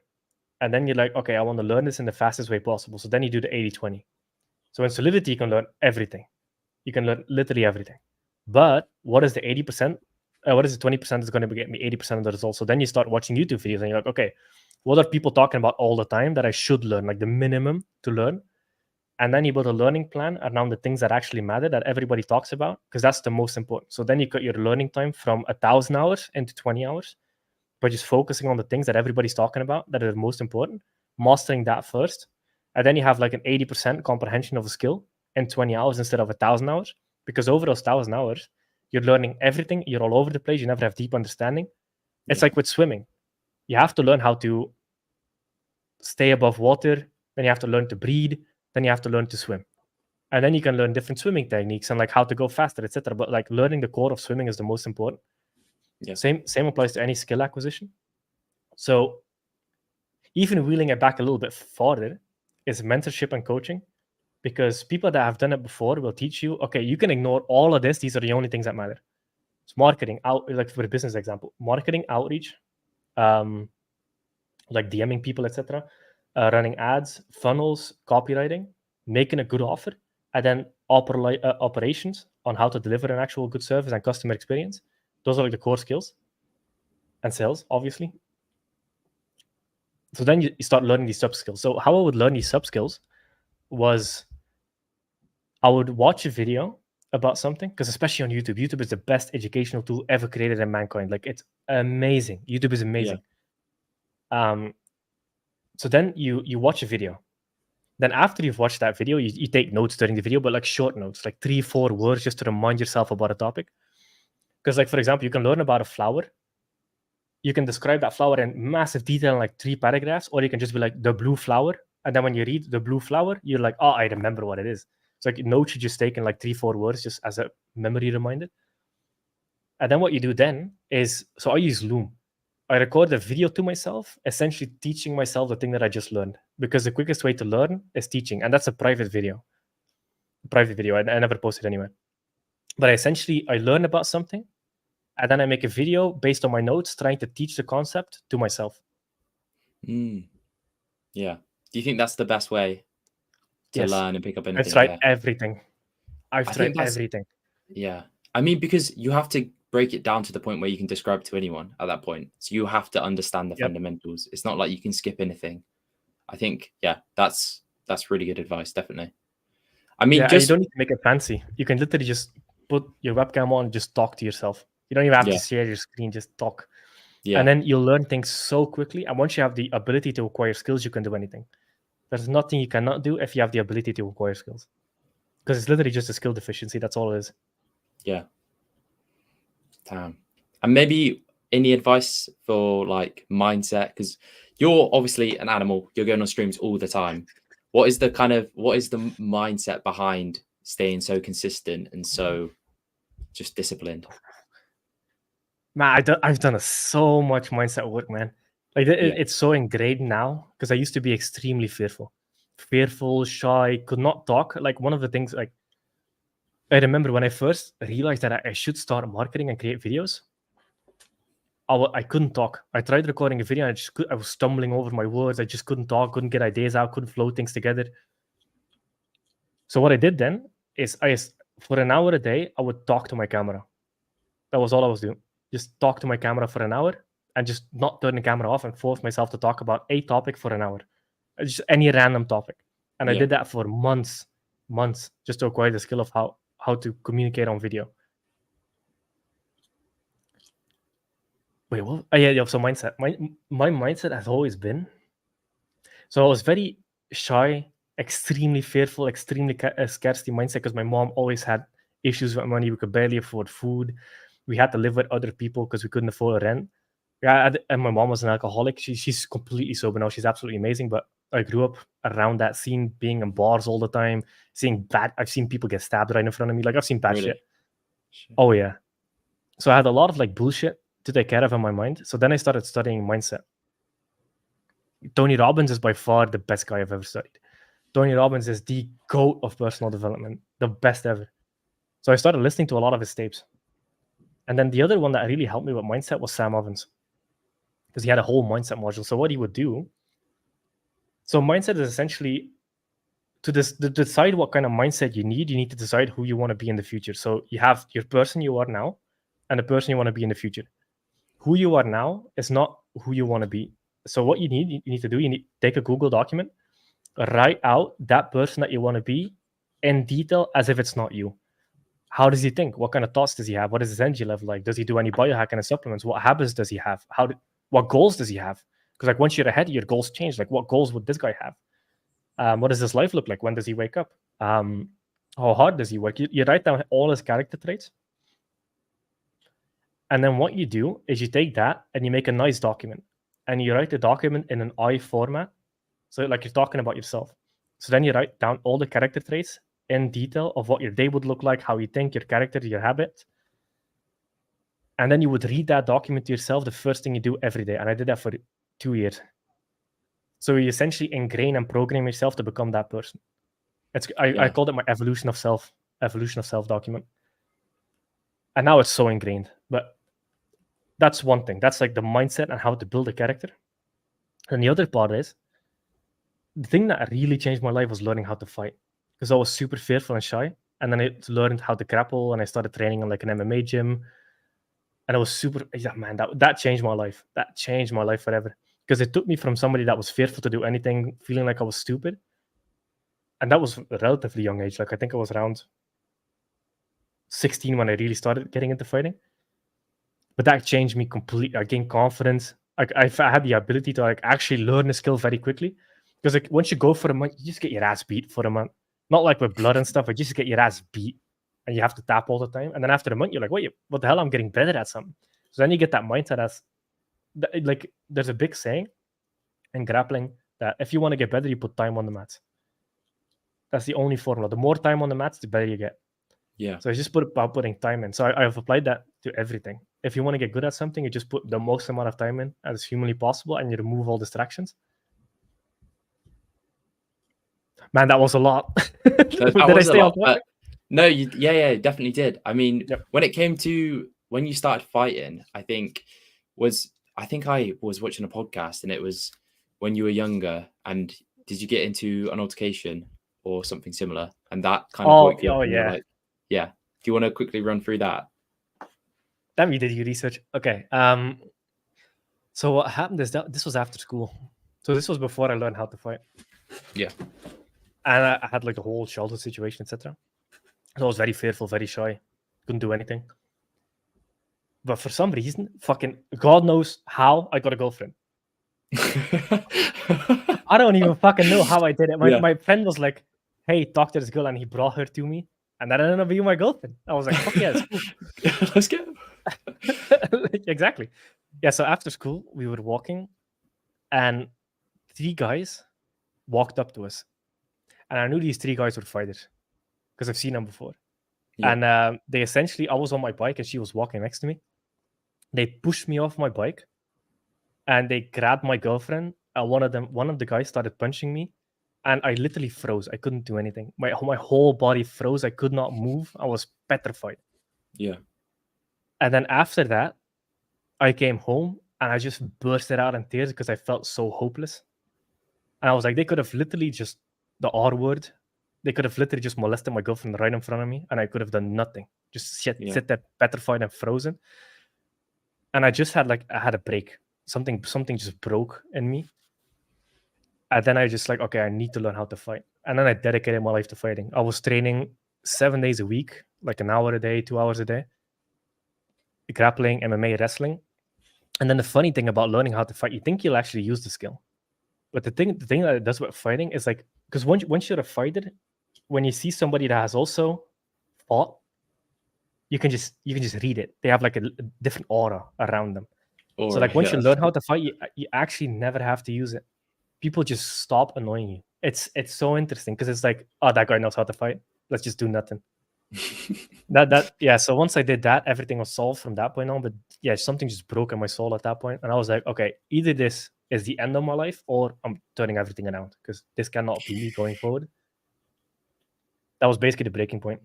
And then you're like, okay, I want to learn this in the fastest way possible. So then you do the 80-20. So in Solidity, you can learn everything. You can learn literally everything. But what is the 80%? What is the 20% that's going to get me 80% of the results? So then you start watching YouTube videos and you're like, okay, what are people talking about all the time that I should learn, like the minimum to learn? And then you build a learning plan around the things that actually matter that everybody talks about, because that's the most important. So then you cut your learning time from 1,000 hours into 20 hours by just focusing on the things that everybody's talking about that are the most important, mastering that first. And then you have like an 80% comprehension of a skill in 20 hours instead of 1,000 hours, because over those 1,000 hours, you're learning everything. You're all over the place. You never have deep understanding. It's Yeah. like with swimming. You have to learn how to stay above water. Then you have to learn to breathe. Then you have to learn to swim. And then you can learn different swimming techniques and like how to go faster, etc. But like learning the core of swimming is the most important. Yeah. Same applies to any skill acquisition. So even wheeling it back a little bit farther is mentorship and coaching, because people that have done it before will teach you, okay, you can ignore all of this. These are the only things that matter. It's marketing out, like for a business example, marketing outreach, like DMing people, etc., running ads, funnels, copywriting, making a good offer, and then operations on how to deliver an actual good service and customer experience. Those are like the core skills, and sales, obviously. So then you start learning these sub skills. So how I would learn these sub skills was I would watch a video about something, because especially on YouTube is the best educational tool ever created in mankind. Like, it's amazing. YouTube is amazing. So then you watch a video. Then after you've watched that video, you take notes during the video, but like short notes, like 3-4 words, just to remind yourself about a topic. Because like, for example, you can learn about a flower. You can describe that flower in massive detail in like 3 paragraphs, or you can just be like, the blue flower. And then when you read the blue flower, you're like, oh, I remember what it is. It's like notes you just take in like 3-4 words just as a memory reminder. And then what you do then is, so I use Loom. I record a video to myself, essentially teaching myself the thing that I just learned. Because the quickest way to learn is teaching. And that's a private video. I never post it anywhere. But I learn about something, and then I make a video based on my notes trying to teach the concept to myself. Yeah. Do you think that's the best way to Yes. learn and pick up I've anything? tried everything. I think that's everything. yeah. I mean, because you have to break it down to the point where you can describe to anyone at that point. So you have to understand the Yep. fundamentals. It's not like you can skip anything. I think, yeah, that's really good advice, definitely. I mean, you don't need to make it fancy. You can literally just put your webcam on and just talk to yourself. You don't even have to share your screen, just talk. Yeah. And then you'll learn things so quickly. And once you have the ability to acquire skills, you can do anything. There's nothing you cannot do if you have the ability to acquire skills. Because it's literally just a skill deficiency. That's all it is. Yeah. Damn. And maybe any advice for like mindset? Because you're obviously an animal. You're going on streams all the time. What is the mindset behind staying so consistent and so just disciplined? Man, I've done so much mindset work, man. Like it's so ingrained now because I used to be extremely fearful, shy, could not talk. Like one of the things, like I remember when I first realized that I should start marketing and create videos, I couldn't talk. I tried recording a video and I was stumbling over my words. I just couldn't talk, couldn't get ideas out, couldn't flow things together. So what I did then is for an hour a day, I would talk to my camera. That was all I was doing. Just talk to my camera for an hour and just not turn the camera off and force myself to talk about a topic for an hour. Just any random topic. And I did that for months, just to acquire the skill of how to communicate on video. Wait, what? Oh, yeah, so mindset. My mindset has always been, so I was very shy, extremely fearful, extremely scarcity mindset because my mom always had issues with money. We could barely afford food. We had to live with other people because we couldn't afford rent. Yeah, and my mom was an alcoholic. She's completely sober now. She's absolutely amazing. But I grew up around that scene, being in bars all the time, I've seen people get stabbed right in front of me. Like I've seen bad shit. Oh yeah. So I had a lot of like bullshit to take care of in my mind. So then I started studying mindset. Tony Robbins is by far the best guy I've ever studied. Tony Robbins is the GOAT of personal development, the best ever. So I started listening to a lot of his tapes. And then the other one that really helped me with mindset was Sam Ovens, because he had a whole mindset module. So what he would do, so mindset is essentially to decide what kind of mindset you need to decide who you want to be in the future. So you have your person you are now and the person you want to be in the future. Who you are now is not who you want to be. So what you need to do, you need to take a Google document, write out that person that you want to be in detail as if it's not you. How does he think? What kind of thoughts does he have? What is his energy level like? Does he do any biohacking and supplements? What habits does he have? What goals does he have? Because like once you're ahead, your goals change. Like what goals would this guy have? What does his life look like? When does he wake up? How hard does he work? You write down all his character traits. And then what you do is you take that and you make a nice document. And you write the document in an I format. So like you're talking about yourself. So then you write down all the character traits in detail of what your day would look like, how you think, your character, your habits. And then you would read that document to yourself the first thing you do every day. And I did that for 2 years. So you essentially ingrain and program yourself to become that person. I called it my evolution of self document. And now it's so ingrained. But that's one thing. That's like the mindset and how to build a character. And the other part is, the thing that really changed my life was learning how to fight. Because I was super fearful and shy. And then I learned how to grapple and I started training in like an MMA gym. And I was super, man, that changed my life. That changed my life forever. Because it took me from somebody that was fearful to do anything, feeling like I was stupid. And that was a relatively young age. Like I think I was around 16 when I really started getting into fighting. But that changed me completely. I gained confidence. I had the ability to like actually learn a skill very quickly. Because like once you go for a month, you just get your ass beat for a month. Not like with blood and stuff, but you just get your ass beat. And you have to tap all the time. And then after a month, you're like, wait, what the hell? I'm getting better at something. So then you get that mindset as, like, there's a big saying in grappling that if you want to get better, you put time on the mats. That's the only formula. The more time on the mats, the better you get. Yeah. So I just about putting time in. So I've applied that to everything. If you want to get good at something, you just put the most amount of time in as humanly possible and you remove all distractions. Man, that was a lot. Did I stay on topic? No, you definitely did. I mean, when it came to when you started fighting, I think I was watching a podcast and it was when you were younger. And did you get into an altercation or something similar? And that kind of woke you up. Like, yeah. Do you want to quickly run through that? Damn, you did your research. Okay. So what happened is that this was after school. So this was before I learned how to fight. Yeah. And I had like the whole childhood situation, etc. So I was very fearful, very shy. Couldn't do anything. But for some reason, fucking God knows how, I got a girlfriend. I don't even fucking know how I did it. Yeah. My friend was like, "Hey, talk to this girl," and he brought her to me, and that ended up being my girlfriend. I was like, "Fuck yeah, it's cool." Let's go. Exactly. Yeah. So after school, we were walking, and 3 guys walked up to us, and I knew these 3 guys were fighters because I've seen them before. Yeah. And they essentially, I was on my bike and she was walking next to me. They pushed me off my bike, and they grabbed my girlfriend. One of the guys started punching me, and I literally froze. I couldn't do anything. My whole body froze. I could not move. I was petrified. Yeah. And then after that, I came home and I just bursted out in tears because I felt so hopeless. And I was like, they could have literally just the R word. They could have literally just molested my girlfriend right in front of me, and I could have done nothing. Just Yeah. sit there petrified and frozen. And I just had I had a break. Something just broke in me. And then I just like, okay, I need to learn how to fight. And then I dedicated my life to fighting. I was training 7 days a week, like an hour a day, 2 hours a day, grappling, MMA, wrestling. And then the funny thing about learning how to fight, you think you'll actually use the skill. But the thing that it does with fighting is like, because once you're a fighter, when you see somebody that has also fought, you can just read it. They have like a different aura around them. So like once you learn how to fight, you actually never have to use it. People just stop annoying you. It's so interesting because it's like, oh, that guy knows how to fight. Let's just do nothing. Yeah. So once I did that, everything was solved from that point on. But yeah, something just broke in my soul at that point, and I was like, okay, either this is the end of my life, or I'm turning everything around because this cannot be me going forward. That was basically the breaking point.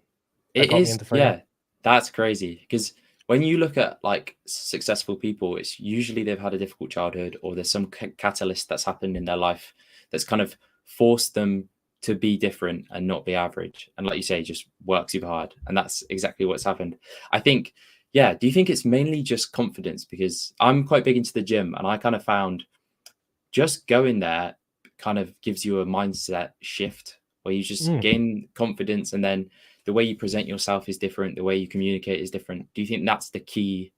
It is, yeah, that's crazy. Because when you look at like successful people, it's usually they've had a difficult childhood, or there's some catalyst that's happened in their life that's kind of forced them to be different and not be average. And like you say, just work super hard. And that's exactly what's happened. I think, yeah. Do you think it's mainly just confidence? Because I'm quite big into the gym, and I kind of found just going there kind of gives you a mindset shift where you just gain confidence, and then the way you present yourself is different. The way you communicate is different. Do you think that's the key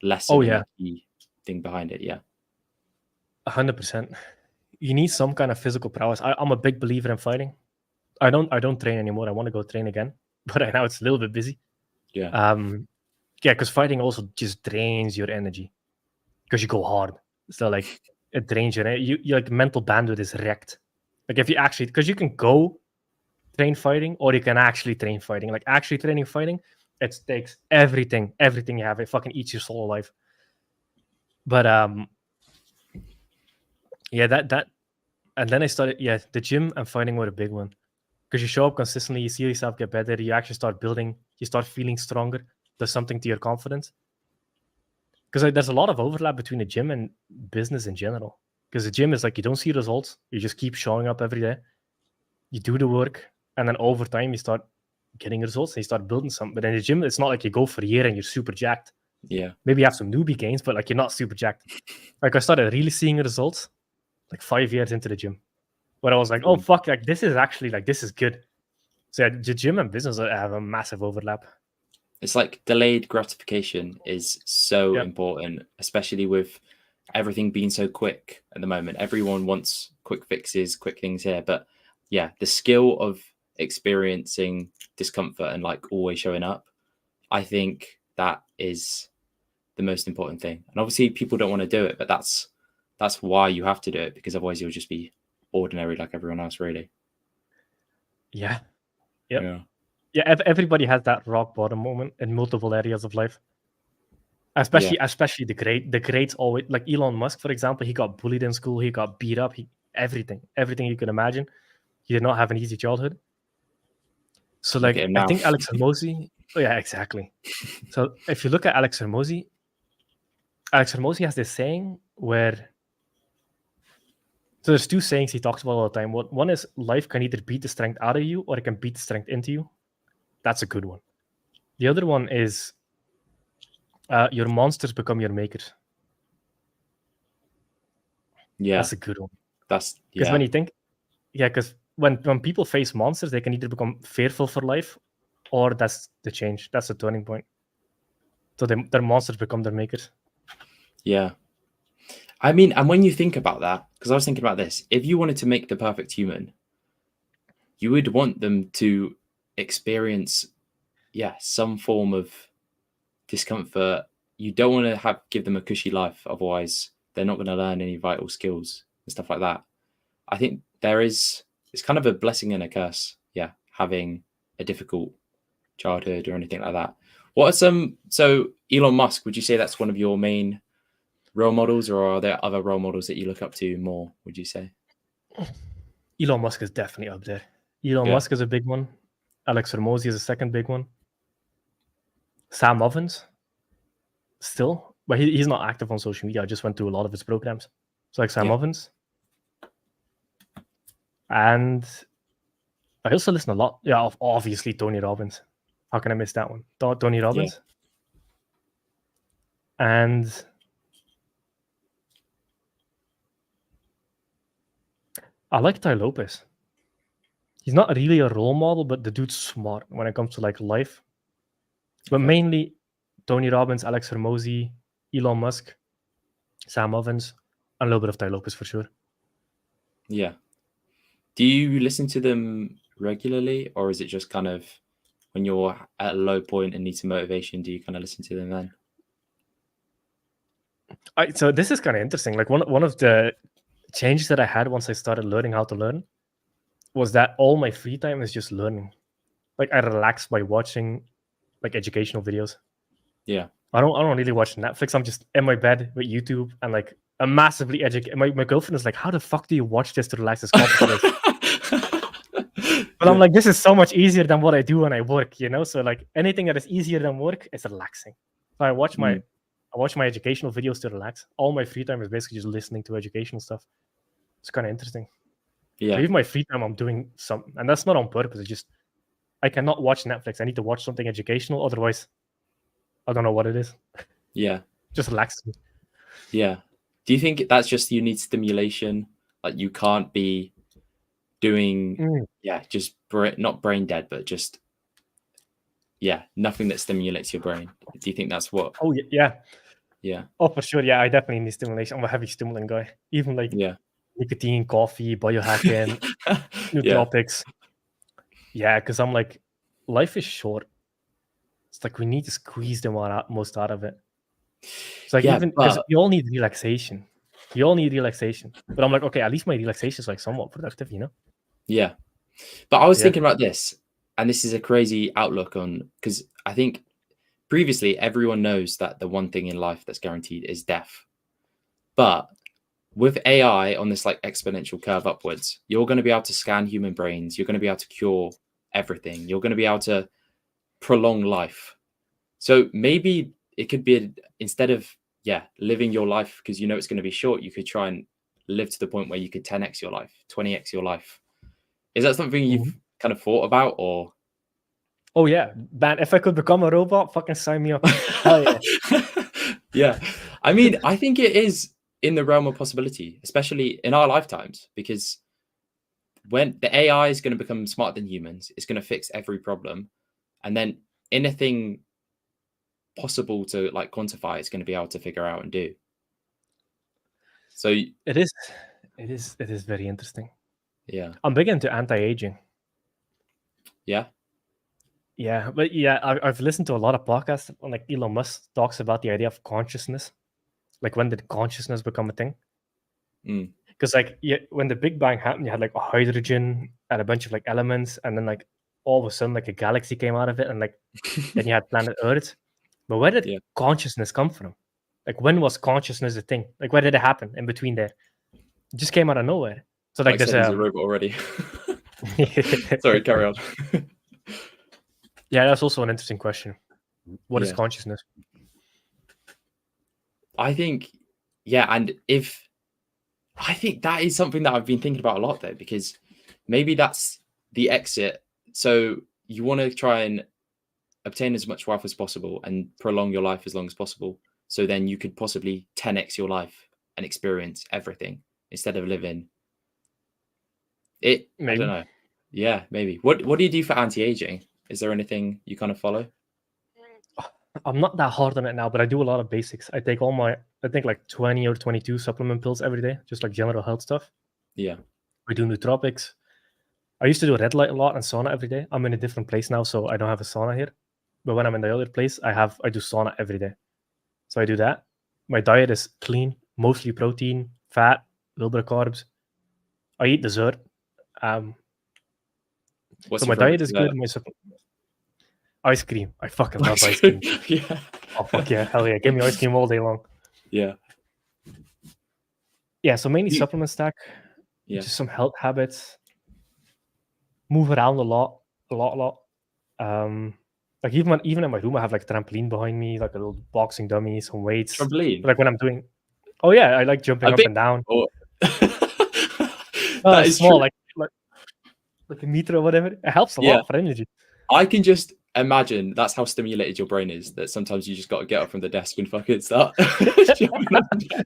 lesson? Oh yeah, the key thing behind it. Yeah, 100%. You need some kind of physical prowess. I'm a big believer in fighting. I don't train anymore. I want to go train again, but right now it's a little bit busy. Yeah. Yeah, because fighting also just drains your energy because you go hard. So like it drains your like mental bandwidth is wrecked. Like if you actually, because you can go train fighting, or you can actually train fighting. Like actually training fighting, it takes everything you have. It fucking eats your soul alive. But yeah, that and then I started. Yeah, the gym and fighting were a big one because you show up consistently, you see yourself get better, you actually start building, you start feeling stronger. Does something to your confidence. Because there's a lot of overlap between the gym and business in general. Because the gym is like you don't see results, you just keep showing up every day, you do the work, and then over time you start getting results and you start building something. But in the gym, it's not like you go for a year and you're super jacked. Yeah. Maybe you have some newbie gains, but like you're not super jacked. Like I started really seeing results like 5 years into the gym, where I was like, oh fuck, like this is actually like this is good. So yeah, the gym and business have a massive overlap. It's like delayed gratification is so important, especially with everything being so quick at the moment. Everyone wants quick fixes, quick things here. But yeah, the skill of experiencing discomfort and like always showing up, I think that is the most important thing. And obviously people don't want to do it, but that's why you have to do it, because otherwise you'll just be ordinary like everyone else, really. Yeah. Yep. Yeah, everybody has that rock bottom moment in multiple areas of life. Especially the greats always, like Elon Musk, for example. He got bullied in school, he got beat up, everything you can imagine. He did not have an easy childhood. So like I think Alex Hormozi, oh yeah, exactly. So if you look at Alex Hormozi has this saying where, so there's 2 sayings he talks about all the time. One is life can either beat the strength out of you or it can beat the strength into you. That's a good one. The other one is your monsters become your makers. Yeah, that's a good one. That's because when you think, because when people face monsters, they can either become fearful for life, or that's the change. That's the turning point. So their monsters become their makers. Yeah, I mean, and when you think about that, because I was thinking about this, if you wanted to make the perfect human, you would want them to experience, some form of discomfort. You don't want to give them a cushy life, otherwise they're not going to learn any vital skills and stuff like that. I think it's kind of a blessing and a curse, having a difficult childhood or anything like that. What are so Elon Musk, would you say that's one of your main role models, or are there other role models that you look up to more, would you say? Elon Musk is definitely up there. Elon Yeah. Musk is a big one. Alex Hormozy is a second big one. Sam Ovens, still, but he's not active on social media. I just went through a lot of his programs. So like Sam Ovens. And I also listen a lot. Yeah, obviously Tony Robbins. How can I miss that one? Tony Robbins. And I like Ty Lopez. He's not really a role model, but the dude's smart when it comes to like life. But mainly Tony Robbins, Alex Hormozy, Elon Musk, Sam Ovens, and a little bit of Ty Lopez for sure. Yeah. Do you listen to them regularly, or is it just kind of when you're at a low point and need some motivation, do you kind of listen to them then? So this is kind of interesting. Like one of the changes that I had once I started learning how to learn was that all my free time is just learning. Like I relax by watching like educational videos. Yeah. I don't really watch Netflix. I'm just in my bed with YouTube and like I'm massively educated. My girlfriend is like, how the fuck do you watch this to relax? This complicated. But I'm like, this is so much easier than what I do when I work, you know? So like anything that is easier than work is relaxing. So I watch my educational videos to relax. All my free time is basically just listening to educational stuff. It's kind of interesting. Yeah. So even my free time, I'm doing something, and that's not on purpose. It's just I cannot watch Netflix. I need to watch something educational, otherwise, I don't know what it is. Yeah. Just relaxes me. Yeah. Do you think that's just you need stimulation? Like you can't be doing, just not brain dead, but just nothing that stimulates your brain. Do you think that's what? Oh yeah. Yeah. Oh, for sure. Yeah, I definitely need stimulation. I'm a heavy stimulant guy. Even like nicotine, coffee, biohacking, nootropics. Yeah, because I'm like, life is short. It's like we need to squeeze the most out of it. It's like even because we all need relaxation. We all need relaxation. But I'm like, okay, at least my relaxation is like somewhat productive, you know? Yeah. But I was thinking about this, and this is a crazy outlook on, because I think previously everyone knows that the one thing in life that's guaranteed is death. But with AI on this like exponential curve upwards, you're going to be able to scan human brains. You're going to be able to cure everything. You're going to be able to prolong life. So maybe it could be instead of living your life because you know it's going to be short, you could try and live to the point where you could 10x your life, 20x your life. Is that something you've kind of thought about, or? Oh yeah, man! If I could become a robot, fucking sign me up. Hell yeah. Yeah, I mean, I think it is in the realm of possibility, especially in our lifetimes, because when the AI is going to become smarter than humans, it's going to fix every problem, and then anything possible to like quantify, it's going to be able to figure out and do. So it is very interesting. Yeah, I'm big into anti-aging. Yeah, but I've listened to a lot of podcasts on like Elon Musk talks about the idea of consciousness. Like when did consciousness become a thing? Because like when the Big Bang happened, you had like a hydrogen and a bunch of like elements, and then like all of a sudden like a galaxy came out of it, and like then you had planet Earth. But where did consciousness come from? Like when was consciousness a thing? Like where did it happen in between there? It just came out of nowhere. So like there's he's a robot already. Sorry, carry on. Yeah, that's also an interesting question. What is consciousness? I think, and I think that is something that I've been thinking about a lot though, because maybe that's the exit. So you want to try and obtain as much wealth as possible and prolong your life as long as possible. So then you could possibly 10x your life and experience everything instead of living it. Maybe. I don't know. Yeah, maybe. What do you do for anti-aging? Is there anything you kind of follow? I'm not that hard on it now, but I do a lot of basics. I take I think like 20 or 22 supplement pills every day, just like general health stuff. Yeah. We do nootropics. I used to do red light a lot and sauna every day. I'm in a different place now, so I don't have a sauna here. But when I'm in the other place, I do sauna every day. So I do that. My diet is clean, mostly protein, fat, a little bit of carbs. I eat dessert. What's So your my diet favorite is dessert? good. Ice cream. I fucking love ice cream. Yeah. Oh fuck yeah, hell yeah! Give me ice cream all day long. Yeah. Yeah. So mainly You- supplement stack. Yeah. Just some health habits. Move around a lot. Like even in my room, I have like trampoline behind me, like a little boxing dummy, some weights. Trampoline. Like when I'm doing, oh yeah, I like jumping A up big and down. or Oh, that it's is true. small, like a meter or whatever. It helps a Yeah. lot for energy. I can just imagine that's how stimulated your brain is, that sometimes you just got to get up from the desk and fucking start jumping up and down.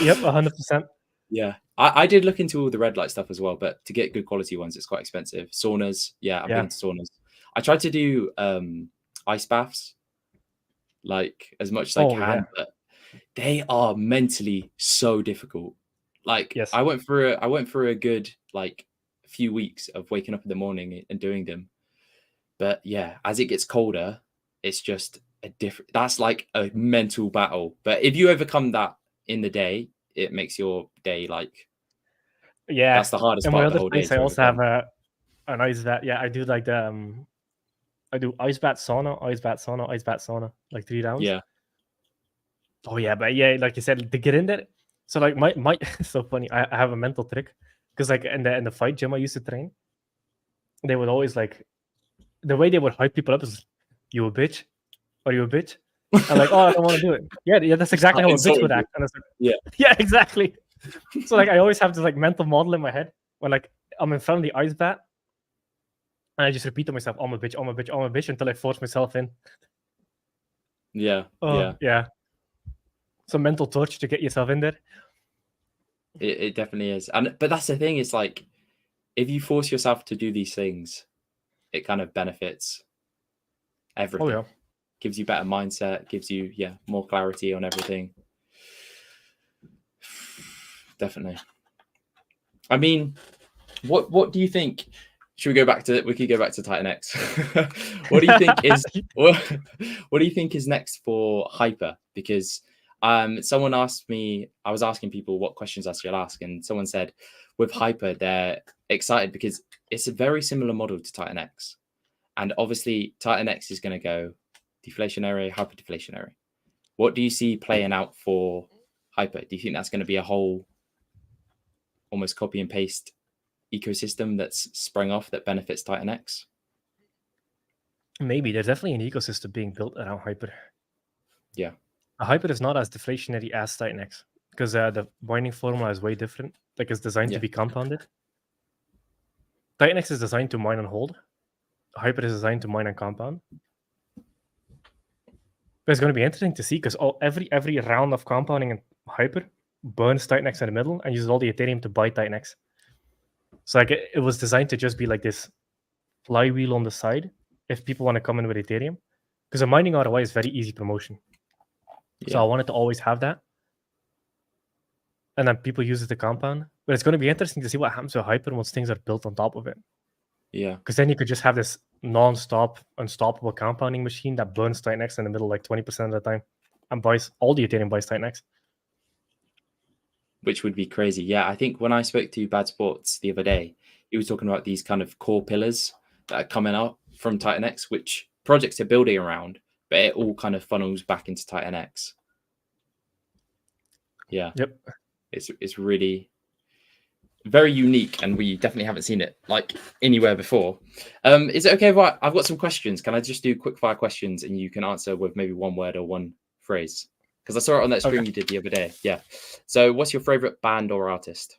Yep, 100%. Yeah. I did look into all the red light stuff as well, but to get good quality ones, it's quite expensive. Saunas. Yeah, I'm big Yeah. into saunas. I tried to do ice baths like as much as I Oh can, yeah. but they are mentally so difficult. Like Yes. I went through a good like few weeks of waking up in the morning and doing them. But yeah, as it gets colder, it's just a different, that's like a mental battle. But if you overcome that in the day, it makes your day like, Yeah. that's the hardest In part my of the other whole day place, I to also have overcome. an ice bath. Yeah, I do like the I do ice bath sauna, ice bath sauna, ice bath sauna, like 3 rounds. Yeah. Oh yeah, but yeah, like you said, to get in there. So like my it's so funny. I have a mental trick because like in the fight gym I used to train, they would always like the way they would hype people up is you a bitch, are you a bitch? I'm like, oh, I don't want to do it. Yeah, yeah, that's exactly Start how a bitch insulting would you. act. And I was like, Yeah. yeah, exactly. So like I always have this like mental model in my head when like I'm in front of the ice bath and I just repeat to myself, I'm a bitch, I'm a bitch, I'm a bitch until I force myself in. Yeah. Oh Yeah. yeah. Some mental torture to get yourself in there. It definitely is. But that's the thing, it's like if you force yourself to do these things, it kind of benefits Oh everything. yeah. Gives you better mindset, gives you more clarity on everything. Definitely. I mean, what do you think? Should we go back to? We could go back to Titanx. What do you think is what do you think is next for Hyper? Because someone asked me. I was asking people what questions I should ask, and someone said with Hyper they're excited because it's a very similar model to Titanx, and obviously Titanx is going to go deflationary, hyper deflationary. What do you see playing out for Hyper? Do you think that's going to be a whole almost copy and paste ecosystem that's sprung off that benefits Titanx? Maybe there's definitely an ecosystem being built around Hyper. Yeah. A Hyper is not as deflationary as Titanx because the binding formula is way different. Like it's designed to Yeah. be compounded. Titanx is designed to mine and hold. Hyper is designed to mine and compound. But it's going to be interesting to see because every round of compounding in Hyper burns Titanx in the middle and uses all the Ethereum to buy Titanx. So like it was designed to just be like this flywheel on the side if people want to come in with Ethereum. Because a mining ROI is very easy promotion. So I wanted to always have that. And then people use it to compound. But it's going to be interesting to see what happens with Hyper once things are built on top of it. Yeah. Because then you could just have this non-stop, unstoppable compounding machine that burns Titanx in the middle like 20% of the time and buys all the Ethereum buys Titanx. Which would be crazy. Yeah. I think when I spoke to Bad Sports the other day, he was talking about these kind of core pillars that are coming up from Titanx, which projects are building around, but it all kind of funnels back into Titanx. Yeah. Yep. It's really very unique, and we definitely haven't seen it like anywhere before. Is it okay if I've got some questions? Can I just do quick fire questions and you can answer with maybe one word or one phrase? Because I saw it on that stream you did the other day. Yeah. So what's your favorite band or artist?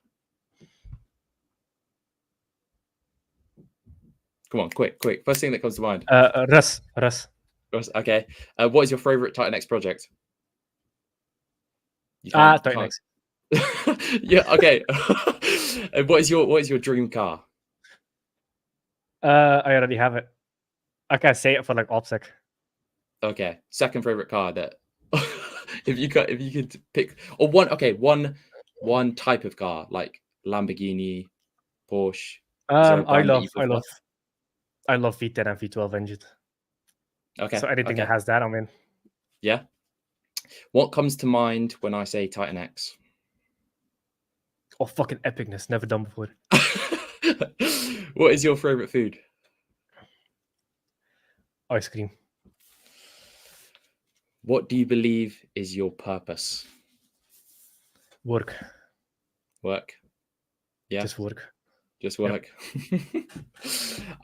Come on, quick. First thing that comes to mind. Russ. Okay. What is your favorite Titanx project? Titanx. Yeah. Okay. What is your dream car? I already have it. I can't say it for like OPSEC. Okay, second favorite car that if you could pick, or one type of car, like Lamborghini, Porsche. Is there a I brand that love you prefer? I love V10 and V12 engines. So Okay, anything that okay, has that, I'm in. yeah. What comes to mind when I say Titanx? Oh, fucking epicness, never done before. What is your favorite food? Ice cream, What do you believe is your purpose? work, Work. Yeah, just work. just Yep. work.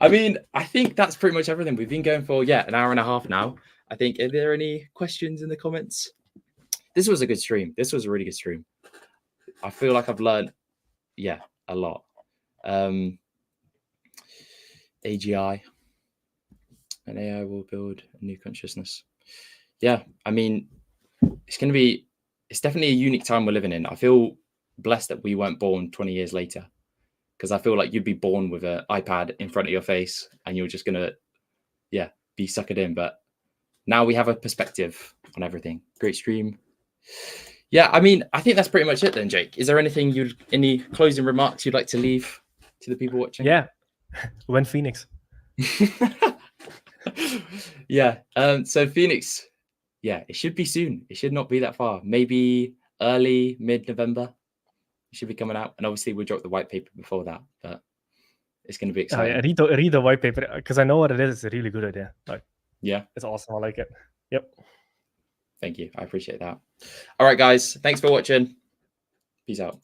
I mean, I think that's pretty much everything. We've been going for an hour and a half now. I think. Are there any questions in the comments? This was a good stream. This was a really good stream. I feel like I've learned, a lot. AGI, and AI will build a new consciousness. Yeah, I mean, it's definitely a unique time we're living in. I feel blessed that we weren't born 20 years later, because I feel like you'd be born with an iPad in front of your face and you're just gonna, be suckered in. But now we have a perspective on everything. Great stream. Yeah, I mean, I think that's pretty much it then, Jake. Is there any closing remarks you'd like to leave to the people watching? Yeah, when Phoenix. Yeah. So Phoenix, it should be soon. It should not be that far. Maybe early, mid-November. It should be coming out. And obviously we'll drop the white paper before that, but it's going to be exciting. Read the white paper because I know what it is. It's a really good idea. Like, Yeah. it's awesome. I like it. Yep. Thank you. I appreciate that. All right, guys. Thanks for watching. Peace out.